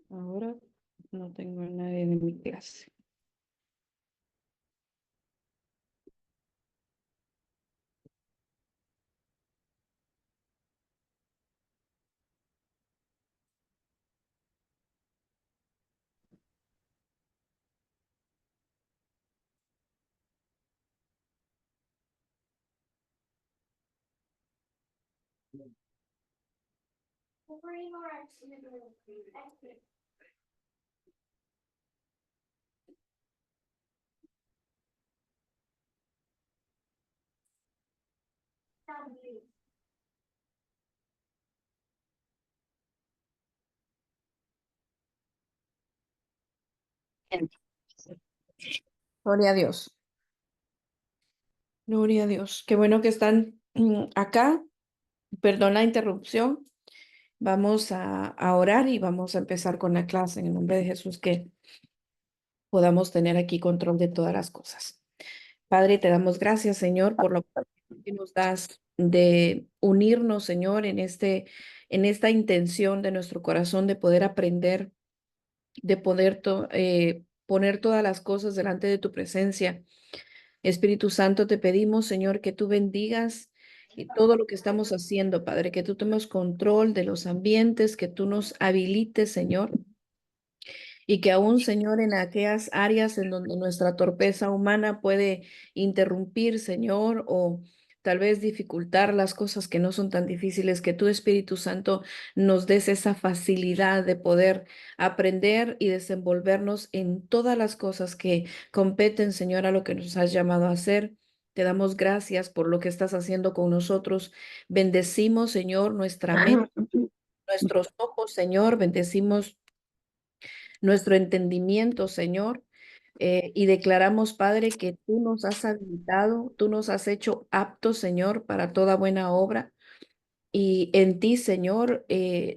Ahora no tengo a nadie de mi clase. Gloria a Dios. Gloria a Dios. Qué bueno que están acá. Perdón la interrupción. Vamos a orar y vamos a empezar con la clase en el nombre de Jesús, que podamos tener aquí control de todas las cosas. Padre, te damos gracias, Señor, por la oportunidad que nos das de unirnos, Señor, en esta intención de nuestro corazón de poder aprender, de poder poner todas las cosas delante de tu presencia. Espíritu Santo, te pedimos, Señor, que tú bendigas todo lo que estamos haciendo, Padre, que tú tomes control de los ambientes, que tú nos habilites, Señor, y que aún, Señor, en aquellas áreas en donde nuestra torpeza humana puede interrumpir, Señor, o tal vez dificultar las cosas que no son tan difíciles, que tu Espíritu Santo nos des esa facilidad de poder aprender y desenvolvernos en todas las cosas que competen, Señor, a lo que nos has llamado a hacer. Te damos gracias por lo que estás haciendo con nosotros. Bendecimos, Señor, nuestra mente, nuestros ojos, Señor. Bendecimos nuestro entendimiento, Señor, y declaramos, Padre, que tú nos has habilitado, tú nos has hecho aptos, Señor, para toda buena obra. Y en ti, Señor,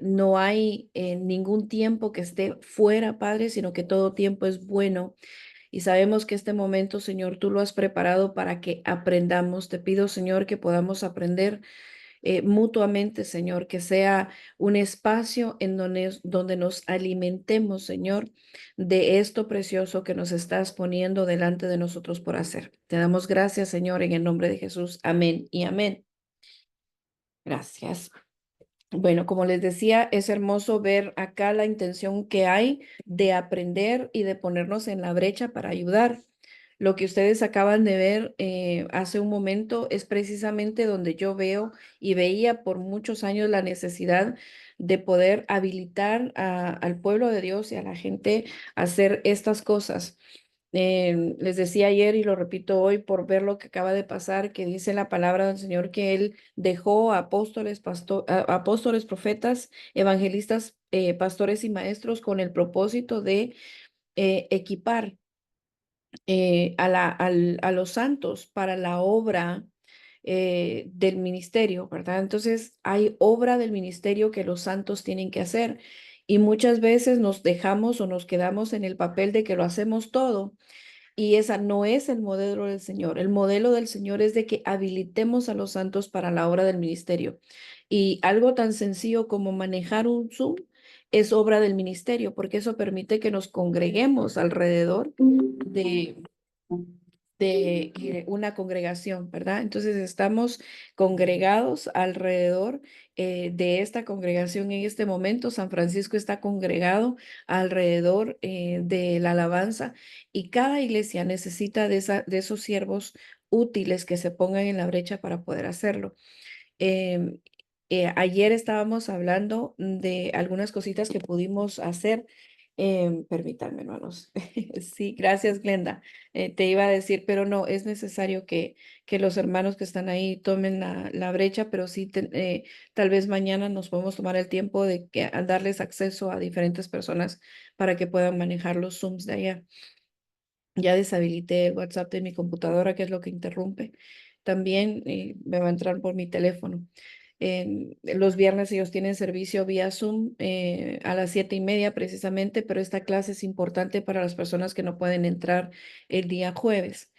no hay ningún tiempo que esté fuera, Padre, sino que todo tiempo es bueno. Y sabemos que este momento, Señor, tú lo has preparado para que aprendamos. Te pido, Señor, que podamos aprender mutuamente, Señor, que sea un espacio en donde nos alimentemos, Señor, de esto precioso que nos estás poniendo delante de nosotros por hacer. Te damos gracias, Señor, en el nombre de Jesús. Amén y amén. Gracias. Bueno, como les decía, es hermoso ver acá la intención que hay de aprender y de ponernos en la brecha para ayudar. Lo que ustedes acaban de ver hace un momento es precisamente donde yo veo y veía por muchos años la necesidad de poder habilitar al pueblo de Dios y a la gente a hacer estas cosas. Les decía ayer y lo repito hoy por ver lo que acaba de pasar, que dice la palabra del Señor que Él dejó a apóstoles, apóstoles, profetas, evangelistas, pastores y maestros con el propósito de equipar a los santos para la obra del ministerio, ¿verdad? Entonces hay obra del ministerio que los santos tienen que hacer y muchas veces nos dejamos o nos quedamos en el papel de que lo hacemos todo. Y esa no es el modelo del Señor. El modelo del Señor es de que habilitemos a los santos para la obra del ministerio. Y algo tan sencillo como manejar un Zoom es obra del ministerio, porque eso permite que nos congreguemos alrededor de, de una congregación, ¿verdad? Entonces estamos congregados alrededor de esta congregación en este momento. San Francisco está congregado alrededor de la alabanza y cada iglesia necesita de esos siervos útiles que se pongan en la brecha para poder hacerlo. Em, Ayer estábamos hablando de algunas cositas que pudimos hacer. Permítanme, hermanos. Sí, gracias, Glenda. Te iba a decir, pero no, es necesario que los hermanos que están ahí tomen la brecha, pero sí, tal vez mañana nos podemos tomar el tiempo de a darles acceso a diferentes personas para que puedan manejar los Zooms de allá. Ya deshabilité el WhatsApp de mi computadora, que es lo que interrumpe. También me va a entrar por mi teléfono. Los viernes ellos tienen servicio vía Zoom a las 7:30 precisamente, pero esta clase es importante para las personas que no pueden entrar el día jueves.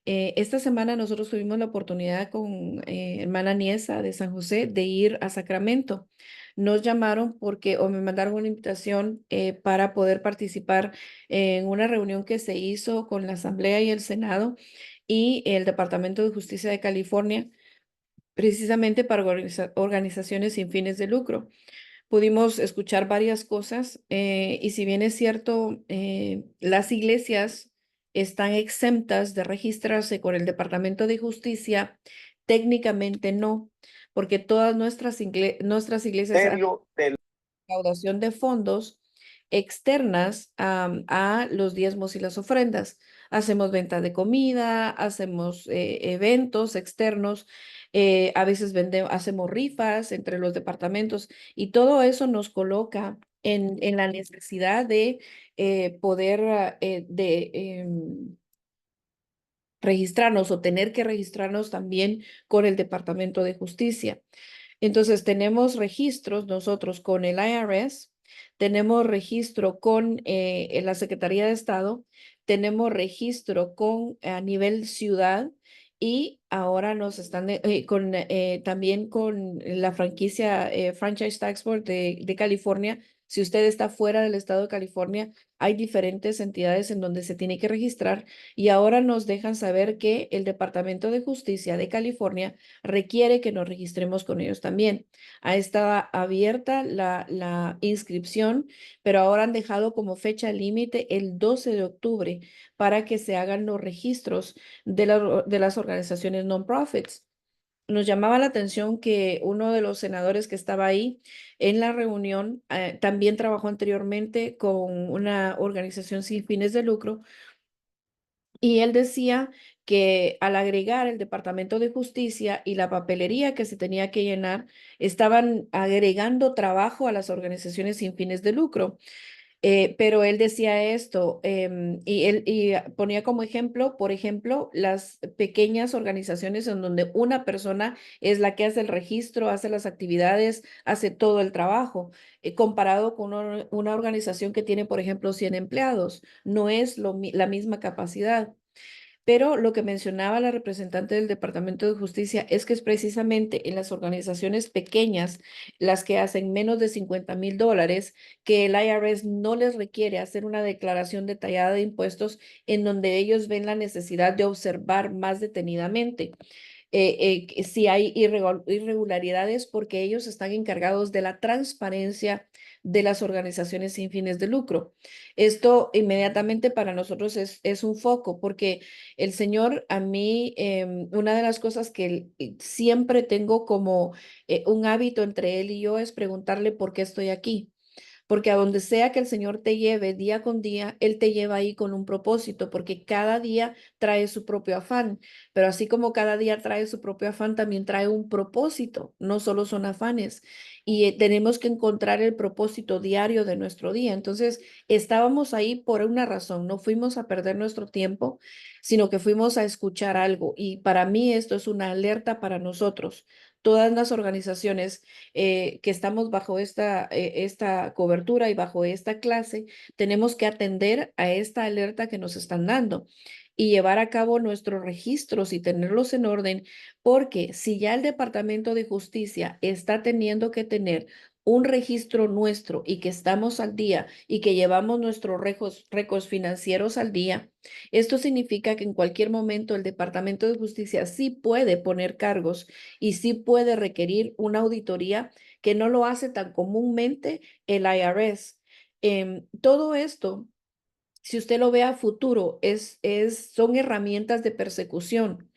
Esta semana nosotros tuvimos la oportunidad con hermana Niesa de San José de ir a Sacramento. Nos llamaron porque, o me mandaron una invitación para poder participar en una reunión que se hizo con la Asamblea y el Senado y el Departamento de Justicia de California, precisamente para organizaciones sin fines de lucro. Pudimos escuchar varias cosas y si bien es cierto, las iglesias están exentas de registrarse con el Departamento de Justicia, técnicamente no, porque todas nuestras iglesias recaudación de fondos externas a los diezmos y las ofrendas. Hacemos venta de comida, hacemos eventos externos, a veces hacemos rifas entre los departamentos y todo eso nos coloca en la necesidad de poder registrarnos o tener que registrarnos también con el Departamento de Justicia. Entonces, tenemos registros nosotros con el IRS, tenemos registro con la Secretaría de Estado, tenemos registro con a nivel ciudad y ahora nos están también con la franquicia Franchise Tax Board de California. Si usted está fuera del estado de California, hay diferentes entidades en donde se tiene que registrar y ahora nos dejan saber que el Departamento de Justicia de California requiere que nos registremos con ellos también. Ha estado abierta la inscripción, pero ahora han dejado como fecha límite el 12 de octubre para que se hagan los registros de las organizaciones non-profits. Nos llamaba la atención que uno de los senadores que estaba ahí en la reunión también trabajó anteriormente con una organización sin fines de lucro y él decía que al agregar el Departamento de Justicia y la papelería que se tenía que llenar, estaban agregando trabajo a las organizaciones sin fines de lucro. Pero él decía esto, y él ponía como ejemplo, por ejemplo, las pequeñas organizaciones en donde una persona es la que hace el registro, hace las actividades, hace todo el trabajo, comparado con una organización que tiene, por ejemplo, 100 empleados. No es la misma capacidad. Pero lo que mencionaba la representante del Departamento de Justicia es que es precisamente en las organizaciones pequeñas, las que hacen menos de $50,000, que el IRS no les requiere hacer una declaración detallada de impuestos en donde ellos ven la necesidad de observar más detenidamente si hay irregularidades porque ellos están encargados de la transparencia de las organizaciones sin fines de lucro. Esto inmediatamente para nosotros es un foco porque el Señor a mí, una de las cosas que siempre tengo como un hábito entre Él y yo es preguntarle por qué estoy aquí. Porque a donde sea que el Señor te lleve día con día, Él te lleva ahí con un propósito, porque cada día trae su propio afán. Pero así como cada día trae su propio afán, también trae un propósito, no solo son afanes. Y tenemos que encontrar el propósito diario de nuestro día. Entonces, estábamos ahí por una razón, no fuimos a perder nuestro tiempo, sino que fuimos a escuchar algo. Y para mí esto es una alerta para nosotros. Todas las organizaciones que estamos bajo esta cobertura y bajo esta clase, tenemos que atender a esta alerta que nos están dando y llevar a cabo nuestros registros y tenerlos en orden, porque si ya el Departamento de Justicia está teniendo que tener un registro nuestro y que estamos al día y que llevamos nuestros récords financieros al día, esto significa que en cualquier momento el Departamento de Justicia sí puede poner cargos y sí puede requerir una auditoría que no lo hace tan comúnmente el IRS. Todo esto, si usted lo ve a futuro, son herramientas de persecución.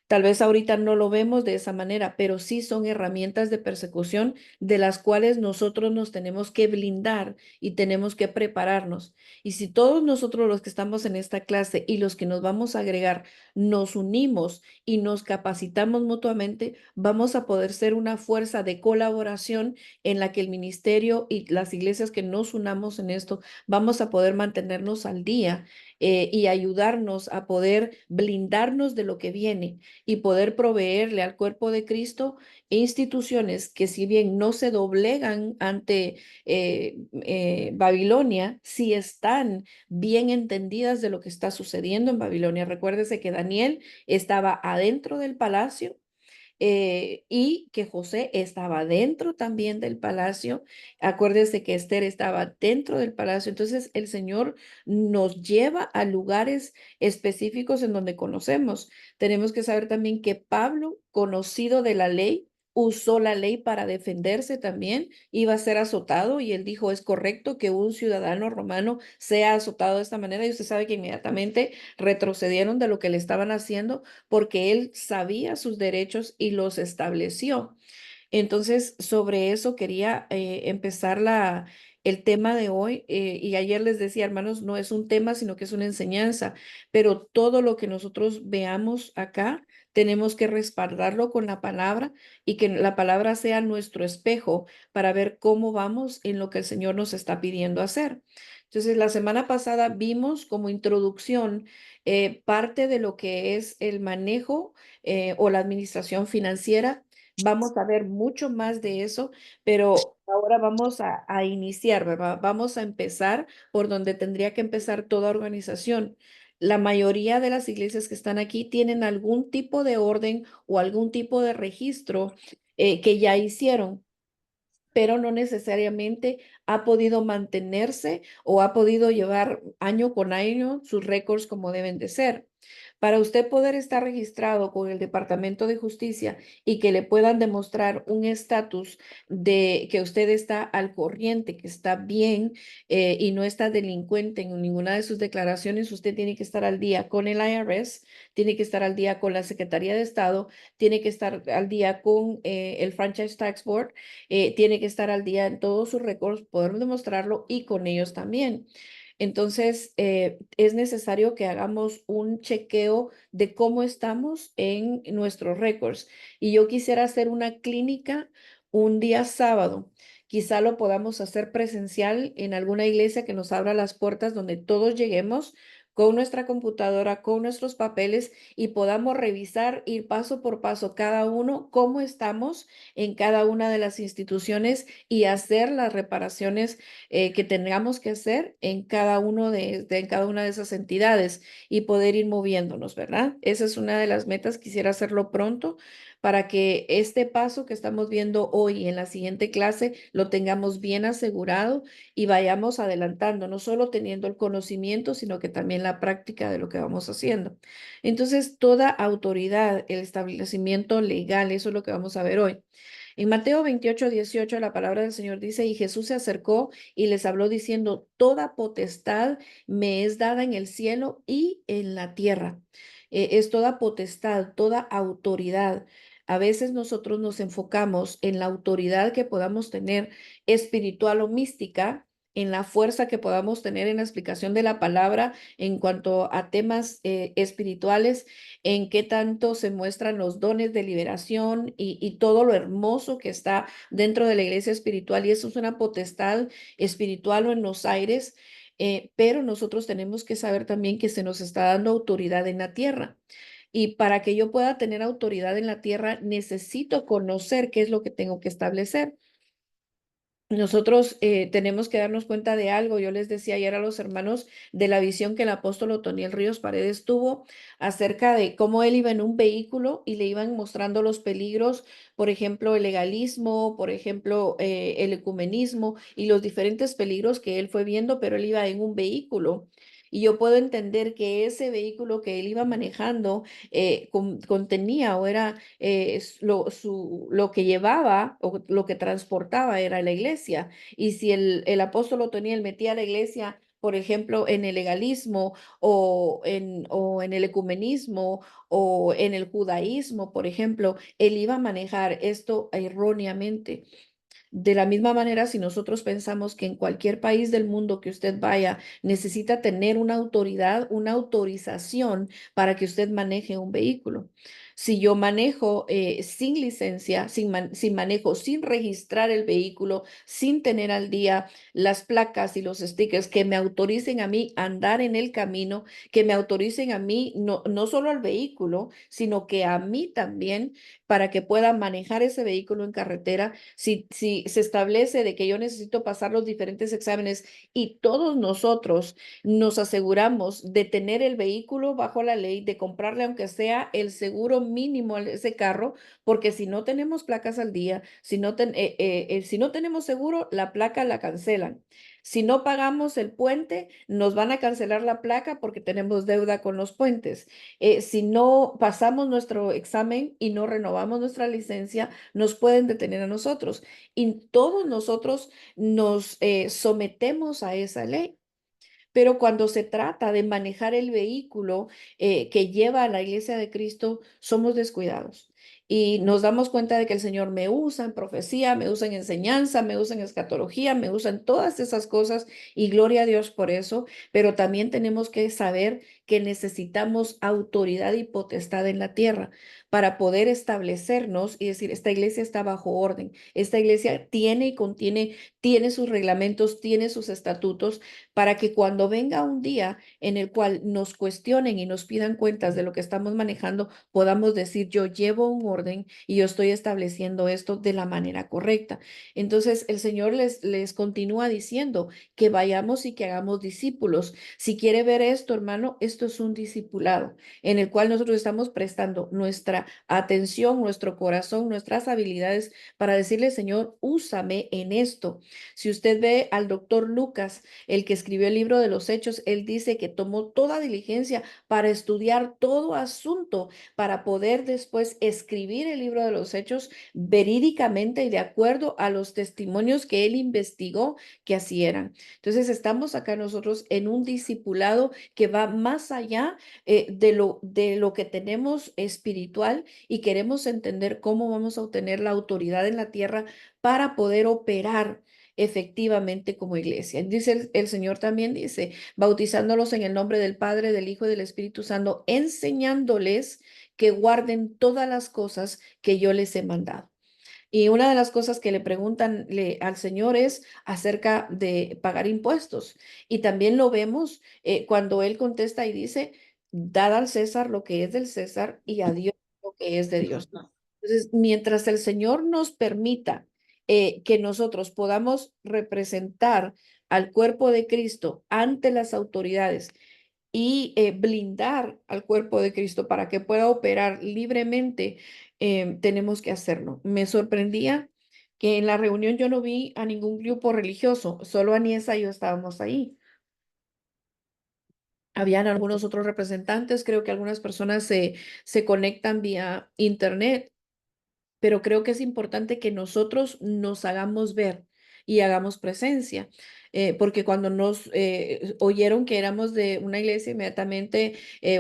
Tal vez ahorita no lo vemos de esa manera, pero sí son herramientas de persecución de las cuales nosotros nos tenemos que blindar y tenemos que prepararnos. Y si todos nosotros los que estamos en esta clase y los que nos vamos a agregar nos unimos y nos capacitamos mutuamente, vamos a poder ser una fuerza de colaboración en la que el ministerio y las iglesias que nos unamos en esto, vamos a poder mantenernos al día y ayudarnos a poder blindarnos de lo que viene y poder proveerle al cuerpo de Cristo instituciones que si bien no se doblegan ante Babilonia, sí están bien entendidas de lo que está sucediendo en Babilonia. Recuérdese que Daniel estaba adentro del palacio y que José estaba dentro también del palacio. Acuérdese que Esther estaba dentro del palacio. Entonces el Señor nos lleva a lugares específicos en donde conocemos. Tenemos que saber también que Pablo, conocido de la ley, usó la ley para defenderse también, iba a ser azotado y él dijo, es correcto que un ciudadano romano sea azotado de esta manera y usted sabe que inmediatamente retrocedieron de lo que le estaban haciendo porque él sabía sus derechos y los estableció. Entonces, sobre eso quería empezar el tema de hoy. Y ayer les decía, hermanos, no es un tema, sino que es una enseñanza, pero todo lo que nosotros veamos acá, tenemos que respaldarlo con la palabra y que la palabra sea nuestro espejo para ver cómo vamos en lo que el Señor nos está pidiendo hacer. Entonces, la semana pasada vimos como introducción parte de lo que es el manejo o la administración financiera. Vamos a ver mucho más de eso, pero ahora vamos a iniciar, ¿verdad? Vamos a empezar por donde tendría que empezar toda organización. La mayoría de las iglesias que están aquí tienen algún tipo de orden o algún tipo de registro que ya hicieron, pero no necesariamente ha podido mantenerse o ha podido llevar año con año sus récords como deben de ser. Para usted poder estar registrado con el Departamento de Justicia y que le puedan demostrar un estatus de que usted está al corriente, que está bien y no está delincuente en ninguna de sus declaraciones, usted tiene que estar al día con el IRS, tiene que estar al día con la Secretaría de Estado, tiene que estar al día con el Franchise Tax Board, tiene que estar al día en todos sus récords, poder demostrarlo y con ellos también. Entonces, es necesario que hagamos un chequeo de cómo estamos en nuestros récords. Y yo quisiera hacer una clínica un día sábado. Quizá lo podamos hacer presencial en alguna iglesia que nos abra las puertas donde todos lleguemos con nuestra computadora, con nuestros papeles y podamos revisar, ir paso por paso cada uno, cómo estamos en cada una de las instituciones y hacer las reparaciones que tengamos que hacer en cada en cada una de esas entidades y poder ir moviéndonos, ¿verdad? Esa es una de las metas. Quisiera hacerlo pronto para que este paso que estamos viendo hoy en la siguiente clase lo tengamos bien asegurado y vayamos adelantando, no solo teniendo el conocimiento, sino que también la práctica de lo que vamos haciendo. Entonces, toda autoridad, el establecimiento legal, eso es lo que vamos a ver hoy. En Mateo 28:18, la palabra del Señor dice, y Jesús se acercó y les habló diciendo, toda potestad me es dada en el cielo y en la tierra. Es toda potestad, toda autoridad. A veces nosotros nos enfocamos en la autoridad que podamos tener espiritual o mística, en la fuerza que podamos tener en la explicación de la palabra en cuanto a temas espirituales, en qué tanto se muestran los dones de liberación y todo lo hermoso que está dentro de la iglesia espiritual. Y eso es una potestad espiritual o en los aires, pero nosotros tenemos que saber también que se nos está dando autoridad en la tierra. Y para que yo pueda tener autoridad en la tierra, necesito conocer qué es lo que tengo que establecer. Nosotros tenemos que darnos cuenta de algo. Yo les decía ayer a los hermanos de la visión que el apóstol Otoniel Ríos Paredes tuvo acerca de cómo él iba en un vehículo y le iban mostrando los peligros, por ejemplo, el legalismo, por ejemplo, el ecumenismo y los diferentes peligros que él fue viendo, pero él iba en un vehículo. Y yo puedo entender que ese vehículo que él iba manejando contenía o era lo que llevaba o lo que transportaba era la iglesia. Y si el apóstol Otoniel metía a la iglesia, por ejemplo, en el legalismo o en el ecumenismo o en el judaísmo, por ejemplo, él iba a manejar esto erróneamente. De la misma manera, si nosotros pensamos que en cualquier país del mundo que usted vaya, necesita tener una autoridad, una autorización para que usted maneje un vehículo. Si yo manejo sin licencia, sin manejo, sin registrar el vehículo, sin tener al día las placas y los stickers que me autoricen a mí a andar en el camino, que me autoricen a mí, no solo al vehículo, sino que a mí también, para que pueda manejar ese vehículo en carretera, si se establece de que yo necesito pasar los diferentes exámenes y todos nosotros nos aseguramos de tener el vehículo bajo la ley, de comprarle aunque sea el seguro mínimo a ese carro, porque si no tenemos placas al día, si no tenemos seguro, la placa la cancelan. Si no pagamos el puente, nos van a cancelar la placa porque tenemos deuda con los puentes. Si no pasamos nuestro examen y no renovamos nuestra licencia, nos pueden detener a nosotros. Y todos nosotros nos sometemos a esa ley. Pero cuando se trata de manejar el vehículo que lleva a la iglesia de Cristo, somos descuidados. Y nos damos cuenta de que el Señor me usa en profecía, me usa en enseñanza, me usa en escatología, me usa en todas esas cosas y gloria a Dios por eso. Pero también tenemos que saber que necesitamos autoridad y potestad en la tierra para poder establecernos y decir, esta iglesia está bajo orden, esta iglesia tiene y contiene, tiene sus reglamentos, tiene sus estatutos para que cuando venga un día en el cual nos cuestionen y nos pidan cuentas de lo que estamos manejando, podamos decir, yo llevo un orden y yo estoy estableciendo esto de la manera correcta. Entonces, el Señor les continúa diciendo que vayamos y que hagamos discípulos. Si quiere ver esto, hermano, esto es un discipulado en el cual nosotros estamos prestando nuestra atención, nuestro corazón, nuestras habilidades para decirle, Señor, úsame en esto. Si usted ve al doctor Lucas, el que escribió el libro de los Hechos, él dice que tomó toda diligencia para estudiar todo asunto, para poder después escribir el libro de los Hechos verídicamente y de acuerdo a los testimonios que él investigó que así eran. Entonces estamos acá nosotros en un discipulado que va más allá de lo que tenemos espiritual y queremos entender cómo vamos a obtener la autoridad en la tierra para poder operar efectivamente como iglesia. Dice el Señor también, dice, bautizándolos en el nombre del Padre, del Hijo y del Espíritu Santo, enseñándoles que guarden todas las cosas que yo les he mandado. Y una de las cosas que le preguntan al Señor es acerca de pagar impuestos. Y también lo vemos cuando Él contesta y dice, dad al César lo que es del César y a Dios lo que es de Dios. Entonces, mientras el Señor nos permita que nosotros podamos representar al cuerpo de Cristo ante las autoridades y blindar al cuerpo de Cristo para que pueda operar libremente, tenemos que hacerlo. Me sorprendía que en la reunión yo no vi a ningún grupo religioso, solo Aniesa y yo estábamos ahí. Habían algunos otros representantes, creo que algunas personas se conectan vía internet, pero creo que es importante que nosotros nos hagamos ver y hagamos presencia, porque cuando nos oyeron que éramos de una iglesia, inmediatamente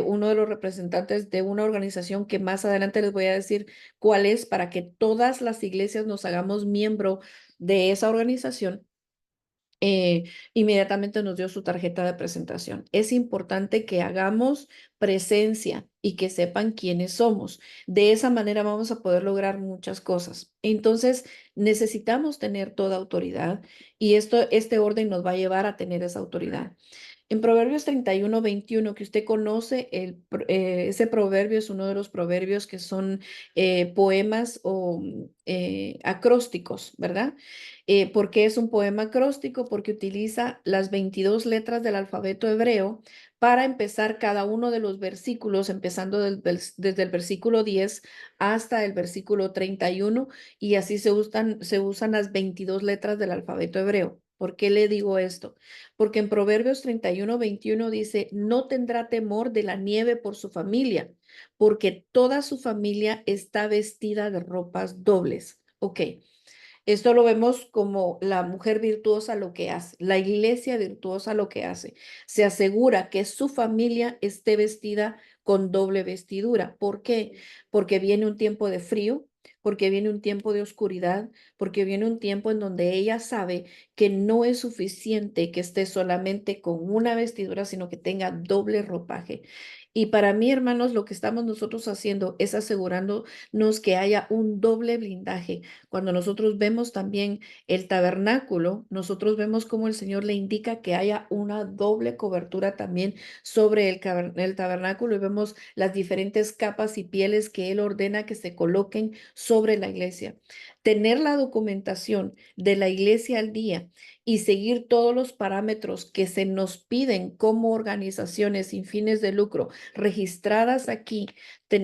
uno de los representantes de una organización que más adelante les voy a decir cuál es, para que todas las iglesias nos hagamos miembro de esa organización, inmediatamente nos dio su tarjeta de presentación. Es importante que hagamos presencia y que sepan quiénes somos. De esa manera vamos a poder lograr muchas cosas. Entonces, necesitamos tener toda autoridad y este orden nos va a llevar a tener esa autoridad. En Proverbios 31:21, que usted conoce, ese proverbio es uno de los proverbios que son poemas o acrósticos, ¿verdad? ¿Por qué es un poema acróstico? Porque utiliza las 22 letras del alfabeto hebreo para empezar cada uno de los versículos, empezando desde el versículo 10 hasta el versículo 31, y así se usan las 22 letras del alfabeto hebreo. ¿Por qué le digo esto? Porque en Proverbios 31:21 dice, no tendrá temor de la nieve por su familia, porque toda su familia está vestida de ropas dobles. Ok, esto lo vemos como la mujer virtuosa lo que hace, la iglesia virtuosa lo que hace. Se asegura que su familia esté vestida con doble vestidura. ¿Por qué? Porque viene un tiempo de frío, porque viene un tiempo de oscuridad, porque viene un tiempo en donde ella sabe que no es suficiente que esté solamente con una vestidura, sino que tenga doble ropaje. Y para mí, hermanos, lo que estamos nosotros haciendo es asegurándonos que haya un doble blindaje. Cuando nosotros vemos también el tabernáculo, nosotros vemos cómo el Señor le indica que haya una doble cobertura también sobre el tabernáculo y vemos las diferentes capas y pieles que Él ordena que se coloquen sobre la iglesia. Tener la documentación de la iglesia al día y seguir todos los parámetros que se nos piden como organizaciones sin fines de lucro registradas aquí,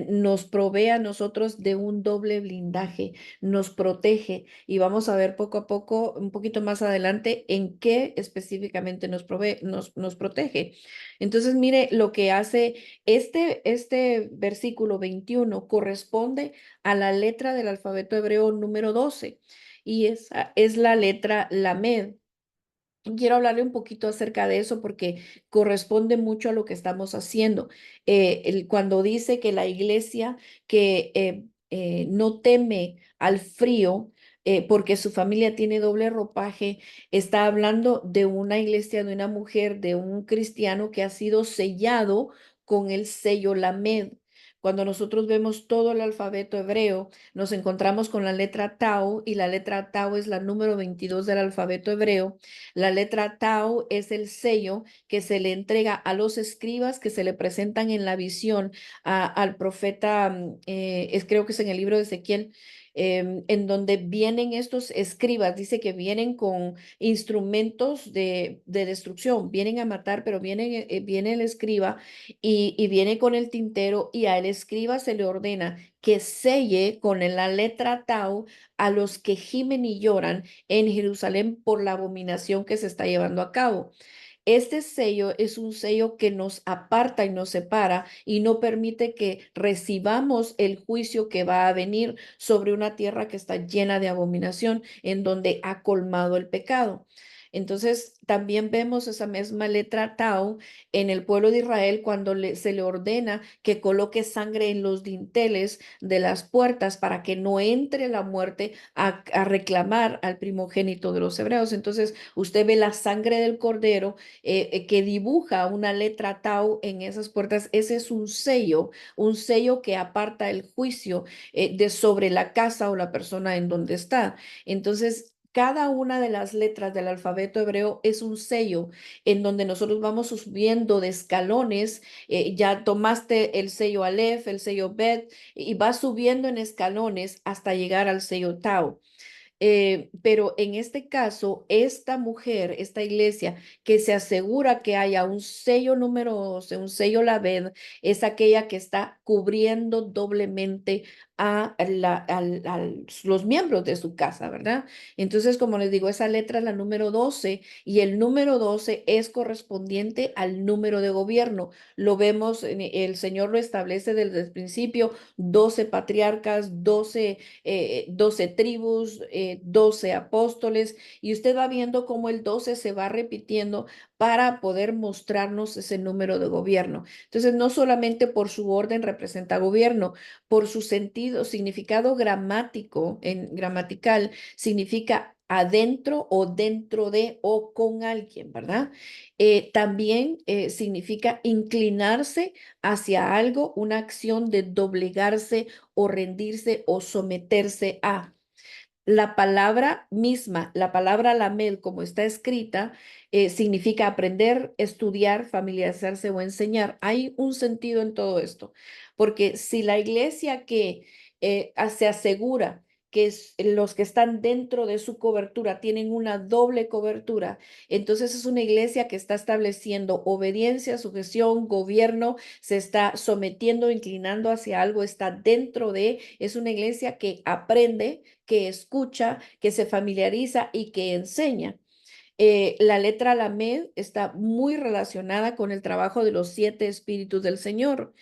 nos provee a nosotros de un doble blindaje, nos protege y vamos a ver poco a poco, un poquito más adelante, en qué específicamente nos provee, nos protege. Entonces, mire, lo que hace este versículo 21 corresponde a la letra del alfabeto hebreo número 12 y esa es la letra Lamed. Quiero hablarle un poquito acerca de eso porque corresponde mucho a lo que estamos haciendo. Cuando dice que la iglesia que no teme al frío porque su familia tiene doble ropaje, está hablando de una iglesia, de una mujer, de un cristiano que ha sido sellado con el sello Lamed. Cuando nosotros vemos todo el alfabeto hebreo, nos encontramos con la letra Tau y la letra Tau es la número 22 del alfabeto hebreo. La letra Tau es el sello que se le entrega a los escribas que se le presentan en la visión al profeta, creo que es en el libro de Ezequiel, en donde vienen estos escribas, dice que vienen con instrumentos de destrucción, vienen a matar, pero viene el escriba y viene con el tintero y al escriba se le ordena que selle con la letra Tau a los que gimen y lloran en Jerusalén por la abominación que se está llevando a cabo. Este sello es un sello que nos aparta y nos separa y no permite que recibamos el juicio que va a venir sobre una tierra que está llena de abominación, en donde ha colmado el pecado. Entonces, también vemos esa misma letra Tau en el pueblo de Israel cuando se le ordena que coloque sangre en los dinteles de las puertas para que no entre la muerte a reclamar al primogénito de los hebreos. Entonces, usted ve la sangre del cordero que dibuja una letra Tau en esas puertas. Ese es un sello que aparta el juicio de sobre la casa o la persona en donde está. Entonces, cada una de las letras del alfabeto hebreo es un sello en donde nosotros vamos subiendo de escalones. Ya tomaste el sello Aleph, el sello Bet, y vas subiendo en escalones hasta llegar al sello Tau. Pero en este caso, esta mujer, esta iglesia que se asegura que haya un sello número 12, un sello Laved, es aquella que está cubriendo doblemente a los miembros de su casa, ¿verdad? Entonces, como les digo, esa letra es la número 12 y el número 12 es correspondiente al número de gobierno. Lo vemos, el Señor lo establece desde el principio, 12 patriarcas, 12 tribus, 12 apóstoles, y usted va viendo cómo el 12 se va repitiendo para poder mostrarnos ese número de gobierno. Entonces, no solamente por su orden representa gobierno, por su sentido, significado gramático, gramatical, significa adentro o dentro de o con alguien, ¿verdad? También significa inclinarse hacia algo, una acción de doblegarse o rendirse o someterse a. La palabra misma, la palabra lamed, como está escrita, significa aprender, estudiar, familiarizarse o enseñar. Hay un sentido en todo esto, porque si la iglesia que se asegura que los que están dentro de su cobertura tienen una doble cobertura, entonces es una iglesia que está estableciendo obediencia, sujeción, gobierno, se está sometiendo, inclinando hacia algo, está dentro de, es una iglesia que aprende, que escucha, que se familiariza y que enseña. La letra Lamed está muy relacionada con el trabajo de los 7 espíritus del Señor.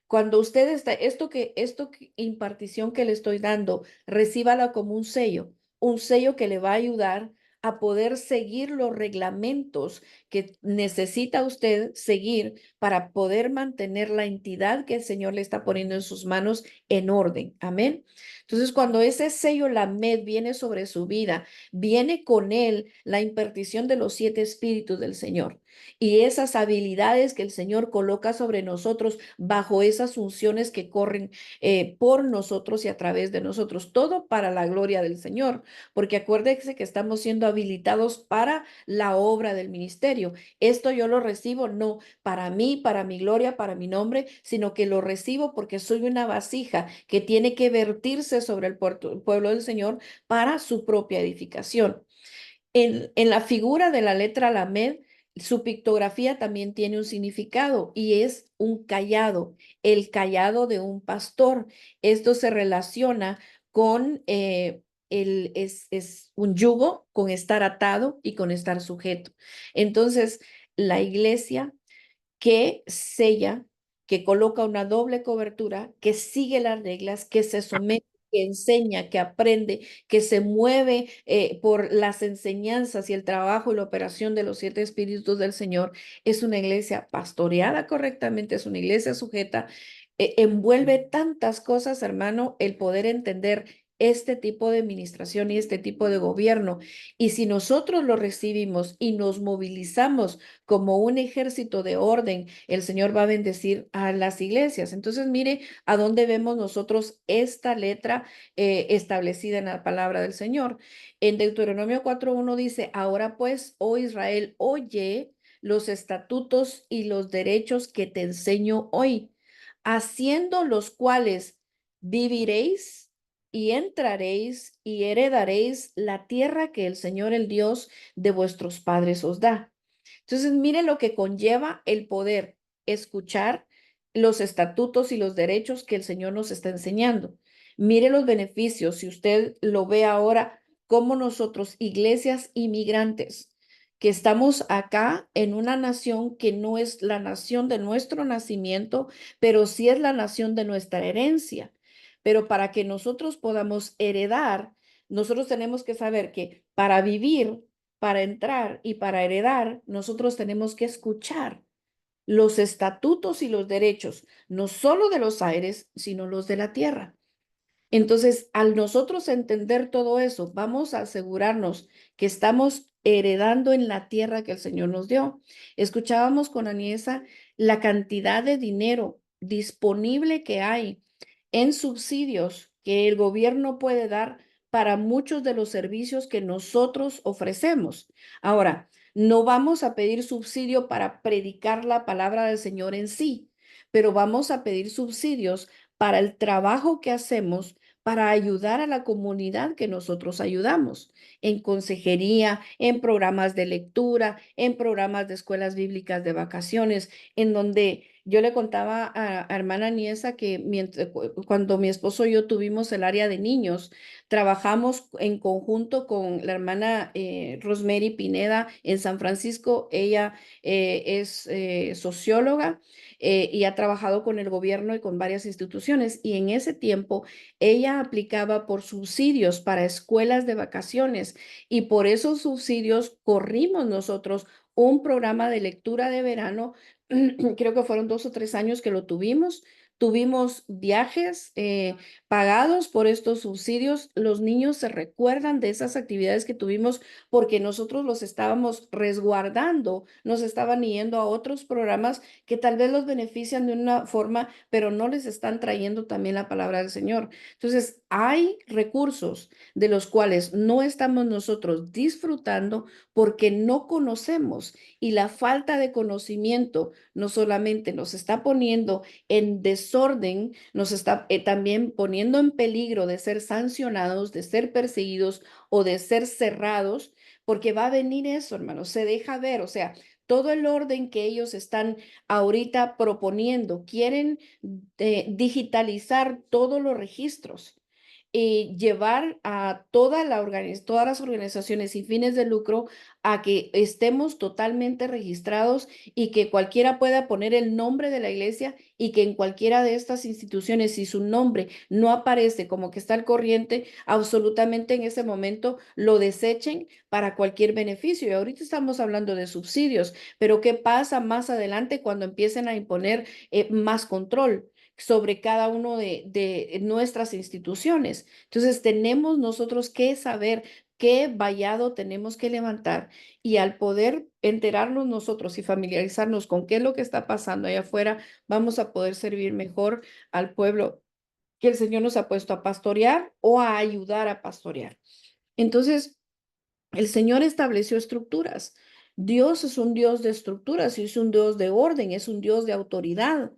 Cuando usted está, impartición que le estoy dando, recíbala como un sello que le va a ayudar a poder seguir los reglamentos que necesita usted seguir para poder mantener la entidad que el Señor le está poniendo en sus manos en orden. Amén. Entonces, cuando ese sello Lamed viene sobre su vida, viene con él la impartición de los 7 espíritus del Señor. y esas habilidades que el Señor coloca sobre nosotros bajo esas funciones que corren por nosotros y a través de nosotros, todo para la gloria del Señor, porque acuérdense que estamos siendo habilitados para la obra del ministerio. Esto yo lo recibo no para mí, para mi gloria, para mi nombre, sino que lo recibo porque soy una vasija que tiene que vertirse sobre el pueblo del Señor para su propia edificación. En la figura de la letra Lamed, su pictografía también tiene un significado y es un cayado, el cayado de un pastor. Esto se relaciona con es un yugo, con estar atado y con estar sujeto. Entonces, la iglesia que sella, que coloca una doble cobertura, que sigue las reglas, que se somete, que enseña, que aprende, que se mueve por las enseñanzas y el trabajo y la operación de los 7 espíritus del Señor, es una iglesia pastoreada correctamente, es una iglesia sujeta. Envuelve tantas cosas, hermano, el poder entender este tipo de administración y este tipo de gobierno. Y si nosotros lo recibimos y nos movilizamos como un ejército de orden, el Señor va a bendecir a las iglesias. Entonces, mire a dónde vemos nosotros esta letra establecida en la palabra del Señor. En Deuteronomio 4:1 dice, ahora pues, oh Israel, oye los estatutos y los derechos que te enseño hoy, haciendo los cuales viviréis y entraréis y heredaréis la tierra que el Señor, el Dios de vuestros padres, os da. Entonces, mire lo que conlleva el poder escuchar los estatutos y los derechos que el Señor nos está enseñando. Mire los beneficios, si usted lo ve ahora, como nosotros, iglesias inmigrantes, que estamos acá en una nación que no es la nación de nuestro nacimiento, pero sí es la nación de nuestra herencia. Pero para que nosotros podamos heredar, nosotros tenemos que saber que para vivir, para entrar y para heredar, nosotros tenemos que escuchar los estatutos y los derechos, no solo de los aires, sino los de la tierra. Entonces, al nosotros entender todo eso, vamos a asegurarnos que estamos heredando en la tierra que el Señor nos dio. Escuchábamos con Aniesa la cantidad de dinero disponible que hay en subsidios que el gobierno puede dar para muchos de los servicios que nosotros ofrecemos. Ahora, no vamos a pedir subsidio para predicar la palabra del Señor en sí, pero vamos a pedir subsidios para el trabajo que hacemos para ayudar a la comunidad que nosotros ayudamos, en consejería, en programas de lectura, en programas de escuelas bíblicas de vacaciones, en donde yo le contaba a hermana Niesa que cuando mi esposo y yo tuvimos el área de niños, trabajamos en conjunto con la hermana Rosemary Pineda en San Francisco. Ella es socióloga y ha trabajado con el gobierno y con varias instituciones. Y en ese tiempo ella aplicaba por subsidios para escuelas de vacaciones y por esos subsidios corrimos nosotros un programa de lectura de verano. Creo que fueron 2 o 3 años que lo tuvimos. Tuvimos viajes pagados por estos subsidios. Los niños se recuerdan de esas actividades que tuvimos porque nosotros los estábamos resguardando, nos estaban yendo a otros programas que tal vez los benefician de una forma, pero no les están trayendo también la palabra del Señor. Entonces, hay recursos de los cuales no estamos nosotros disfrutando porque no conocemos, y la falta de conocimiento no solamente nos está poniendo en desorden, nos está también poniendo en peligro de ser sancionados, de ser perseguidos o de ser cerrados, porque va a venir eso, hermano, se deja ver, o sea, todo el orden que ellos están ahorita proponiendo, quieren digitalizar todos los registros y llevar a todas las organizaciones sin fines de lucro a que estemos totalmente registrados y que cualquiera pueda poner el nombre de la iglesia y que en cualquiera de estas instituciones, si su nombre no aparece como que está al corriente, absolutamente en ese momento lo desechen para cualquier beneficio. Y ahorita estamos hablando de subsidios, pero ¿qué pasa más adelante cuando empiecen a imponer más control sobre cada uno de nuestras instituciones? Entonces, tenemos nosotros que saber qué vallado tenemos que levantar, y al poder enterarnos nosotros y familiarizarnos con qué es lo que está pasando allá afuera, vamos a poder servir mejor al pueblo que el Señor nos ha puesto a pastorear o a ayudar a pastorear. Entonces, el Señor estableció estructuras. Dios es un Dios de estructuras y es un Dios de orden, es un Dios de autoridad.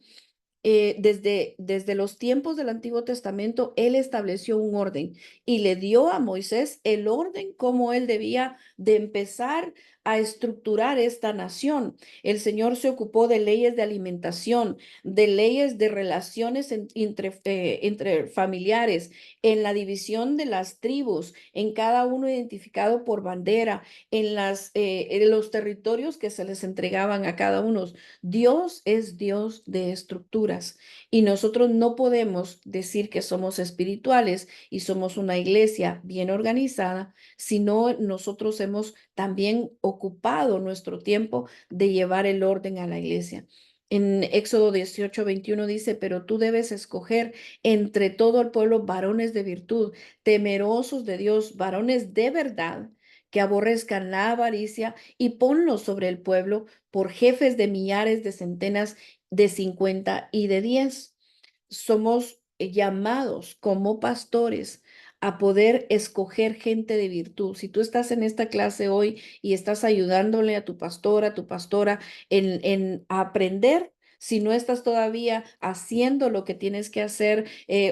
Desde los tiempos del Antiguo Testamento, Él estableció un orden y le dio a Moisés el orden como él debía de empezar a estructurar esta nación. El Señor se ocupó de leyes de alimentación, de leyes de relaciones entre familiares, en la división de las tribus, en cada uno identificado por bandera, en los territorios que se les entregaban a cada uno. Dios es Dios de estructuras y nosotros no podemos decir que somos espirituales y somos una iglesia bien organizada si no nosotros hemos también ocupado nuestro tiempo de llevar el orden a la iglesia. En Éxodo 18:21 dice, pero tú debes escoger entre todo el pueblo varones de virtud, temerosos de Dios, varones de verdad, que aborrezcan la avaricia y ponlos sobre el pueblo por jefes de millares, de centenas, de 50 y de 10. Somos llamados como pastores a poder escoger gente de virtud. Si tú estás en esta clase hoy y estás ayudándole a tu pastora en aprender, si no estás todavía haciendo lo que tienes que hacer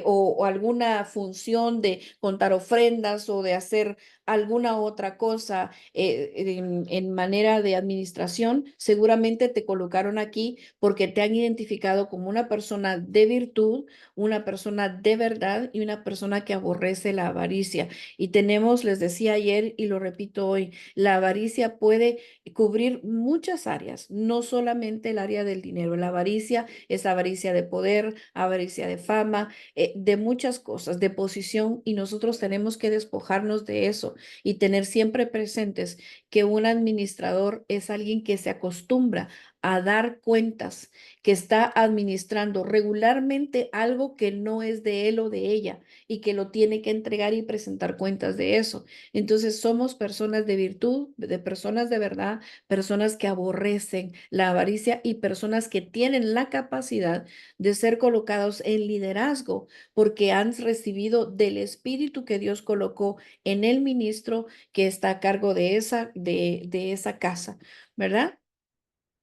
o alguna función de contar ofrendas o de hacer alguna otra cosa en manera de administración, seguramente te colocaron aquí porque te han identificado como una persona de virtud, una persona de verdad y una persona que aborrece la avaricia. Y tenemos, les decía ayer y lo repito hoy, la avaricia puede cubrir muchas áreas, no solamente el área del dinero. La avaricia es avaricia de poder, avaricia de fama, de muchas cosas, de posición, y nosotros tenemos que despojarnos de eso y tener siempre presentes que un administrador es alguien que se acostumbra a dar cuentas, que está administrando regularmente algo que no es de él o de ella y que lo tiene que entregar y presentar cuentas de eso. Entonces somos personas de virtud, de personas de verdad, personas que aborrecen la avaricia y personas que tienen la capacidad de ser colocados en liderazgo porque han recibido del espíritu que Dios colocó en el ministro que está a cargo de esa casa, ¿verdad?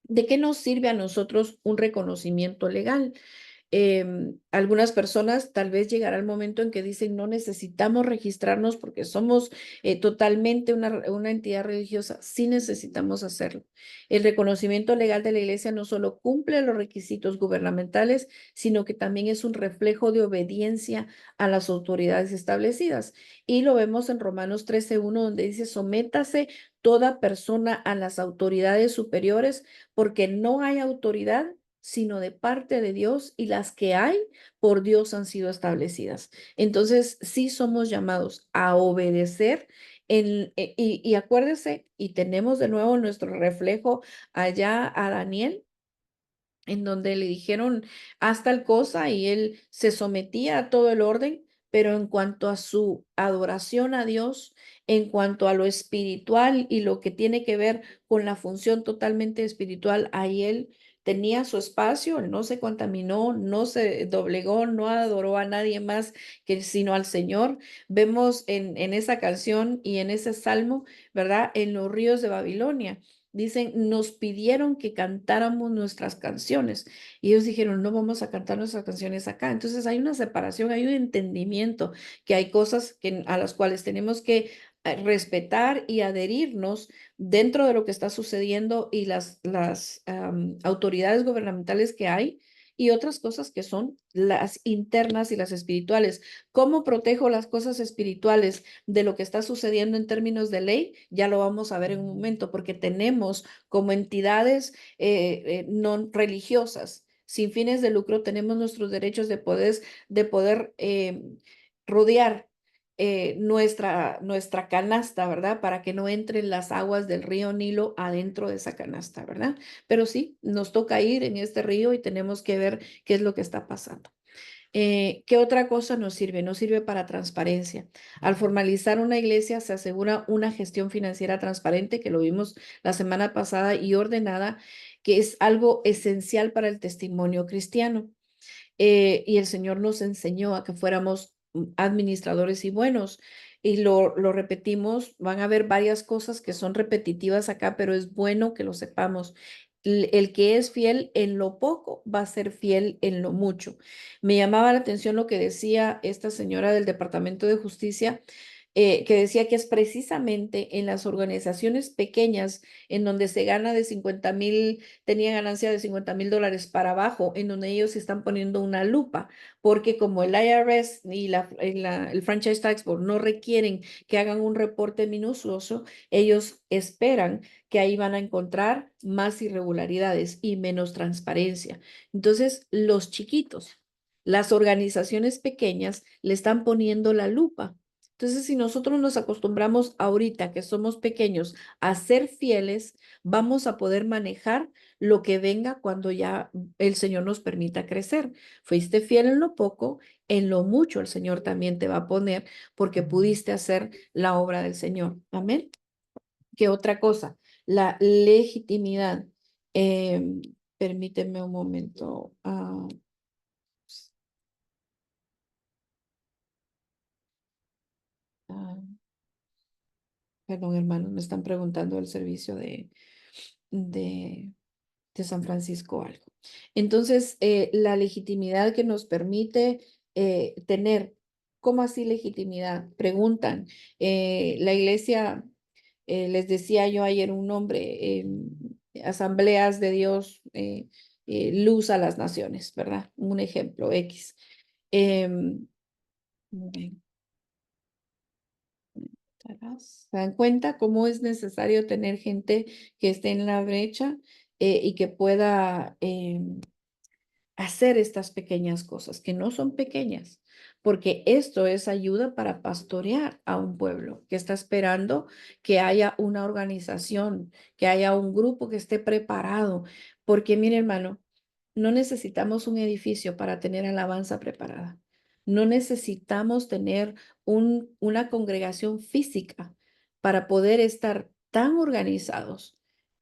¿De qué nos sirve a nosotros un reconocimiento legal? Algunas personas tal vez llegará el momento en que dicen no necesitamos registrarnos porque somos totalmente una entidad religiosa. Sí necesitamos hacerlo. El reconocimiento legal de la iglesia no solo cumple los requisitos gubernamentales, sino que también es un reflejo de obediencia a las autoridades establecidas. Y lo vemos en Romanos 13:1, donde dice, sométase toda persona a las autoridades superiores, porque no hay autoridad sino de parte de Dios, y las que hay por Dios han sido establecidas. Entonces, sí somos llamados a obedecer y acuérdese, y tenemos de nuevo nuestro reflejo allá a Daniel, en donde le dijeron haz tal cosa y él se sometía a todo el orden, pero en cuanto a su adoración a Dios, en cuanto a lo espiritual y lo que tiene que ver con la función totalmente espiritual, ahí él tenía su espacio, él no se contaminó, no se doblegó, no adoró a nadie más que sino al Señor. Vemos en esa canción y en ese salmo, ¿verdad? En los ríos de Babilonia. Dicen, nos pidieron que cantáramos nuestras canciones y ellos dijeron, no vamos a cantar nuestras canciones acá. Entonces hay una separación, hay un entendimiento que hay cosas a las cuales tenemos que respetar y adherirnos dentro de lo que está sucediendo y las autoridades gubernamentales que hay y otras cosas que son las internas y las espirituales. ¿Cómo protejo las cosas espirituales de lo que está sucediendo en términos de ley? Ya lo vamos a ver en un momento, porque tenemos como entidades no religiosas, sin fines de lucro, tenemos nuestros derechos de poder rodear nuestra canasta, ¿verdad? Para que no entren las aguas del río Nilo adentro de esa canasta, ¿verdad? Pero sí, nos toca ir en este río y tenemos que ver qué es lo que está pasando. ¿Qué otra cosa nos sirve? Nos sirve para transparencia. Al formalizar una iglesia se asegura una gestión financiera transparente, que lo vimos la semana pasada, y ordenada, que es algo esencial para el testimonio cristiano. Y el Señor nos enseñó a que fuéramos administradores y buenos. Y lo repetimos, van a haber varias cosas que son repetitivas acá, pero es bueno que lo sepamos. El que es fiel en lo poco va a ser fiel en lo mucho. Me llamaba la atención lo que decía esta señora del Departamento de Justicia, que decía que es precisamente en las organizaciones pequeñas en donde se gana de 50,000, tenía ganancia de $50,000 para abajo, en donde ellos están poniendo una lupa, porque como el IRS y el Franchise Tax Board no requieren que hagan un reporte minucioso, ellos esperan que ahí van a encontrar más irregularidades y menos transparencia. Entonces, los chiquitos, las organizaciones pequeñas le están poniendo la lupa. Entonces, si nosotros nos acostumbramos ahorita que somos pequeños a ser fieles, vamos a poder manejar lo que venga cuando ya el Señor nos permita crecer. Fuiste fiel en lo poco, en lo mucho el Señor también te va a poner porque pudiste hacer la obra del Señor. Amén. ¿Qué otra cosa? La legitimidad. Em, Permíteme un momento. Ah, Perdón, hermanos, me están preguntando el servicio de de San Francisco algo. Entonces, la legitimidad que nos permite tener, ¿cómo así legitimidad? Preguntan, la iglesia, les decía yo ayer un nombre, Asambleas de Dios, Luz a las Naciones, ¿verdad? Un ejemplo X. Em, ven, ¿Se dan cuenta cómo es necesario tener gente que esté en la brecha y que pueda hacer estas pequeñas cosas, que no son pequeñas, porque esto es ayuda para pastorear a un pueblo que está esperando que haya una organización, que haya un grupo que esté preparado, porque mire hermano, no necesitamos un edificio para tener alabanza preparada. No necesitamos tener una congregación física para poder estar tan organizados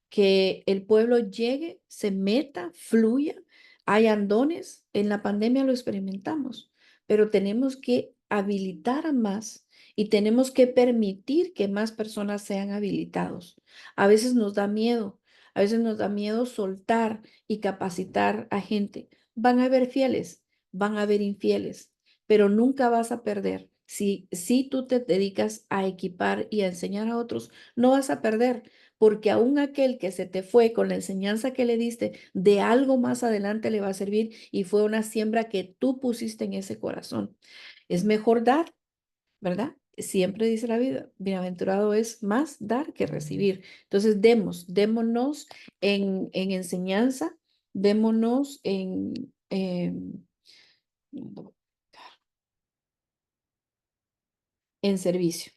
que el pueblo llegue, se meta, fluya. Hay andones, en la pandemia lo experimentamos, pero tenemos que habilitar a más y tenemos que permitir que más personas sean habilitados. A veces nos da miedo, a veces nos da miedo soltar y capacitar a gente. Van a haber fieles, van a haber infieles, pero nunca vas a perder. Si tú te dedicas a equipar y a enseñar a otros, no vas a perder porque aún aquel que se te fue con la enseñanza que le diste, de algo más adelante le va a servir y fue una siembra que tú pusiste en ese corazón. Es mejor dar, ¿verdad? Siempre dice la vida, bienaventurado es más dar que recibir. Entonces, démonos en enseñanza, démonos en servicio.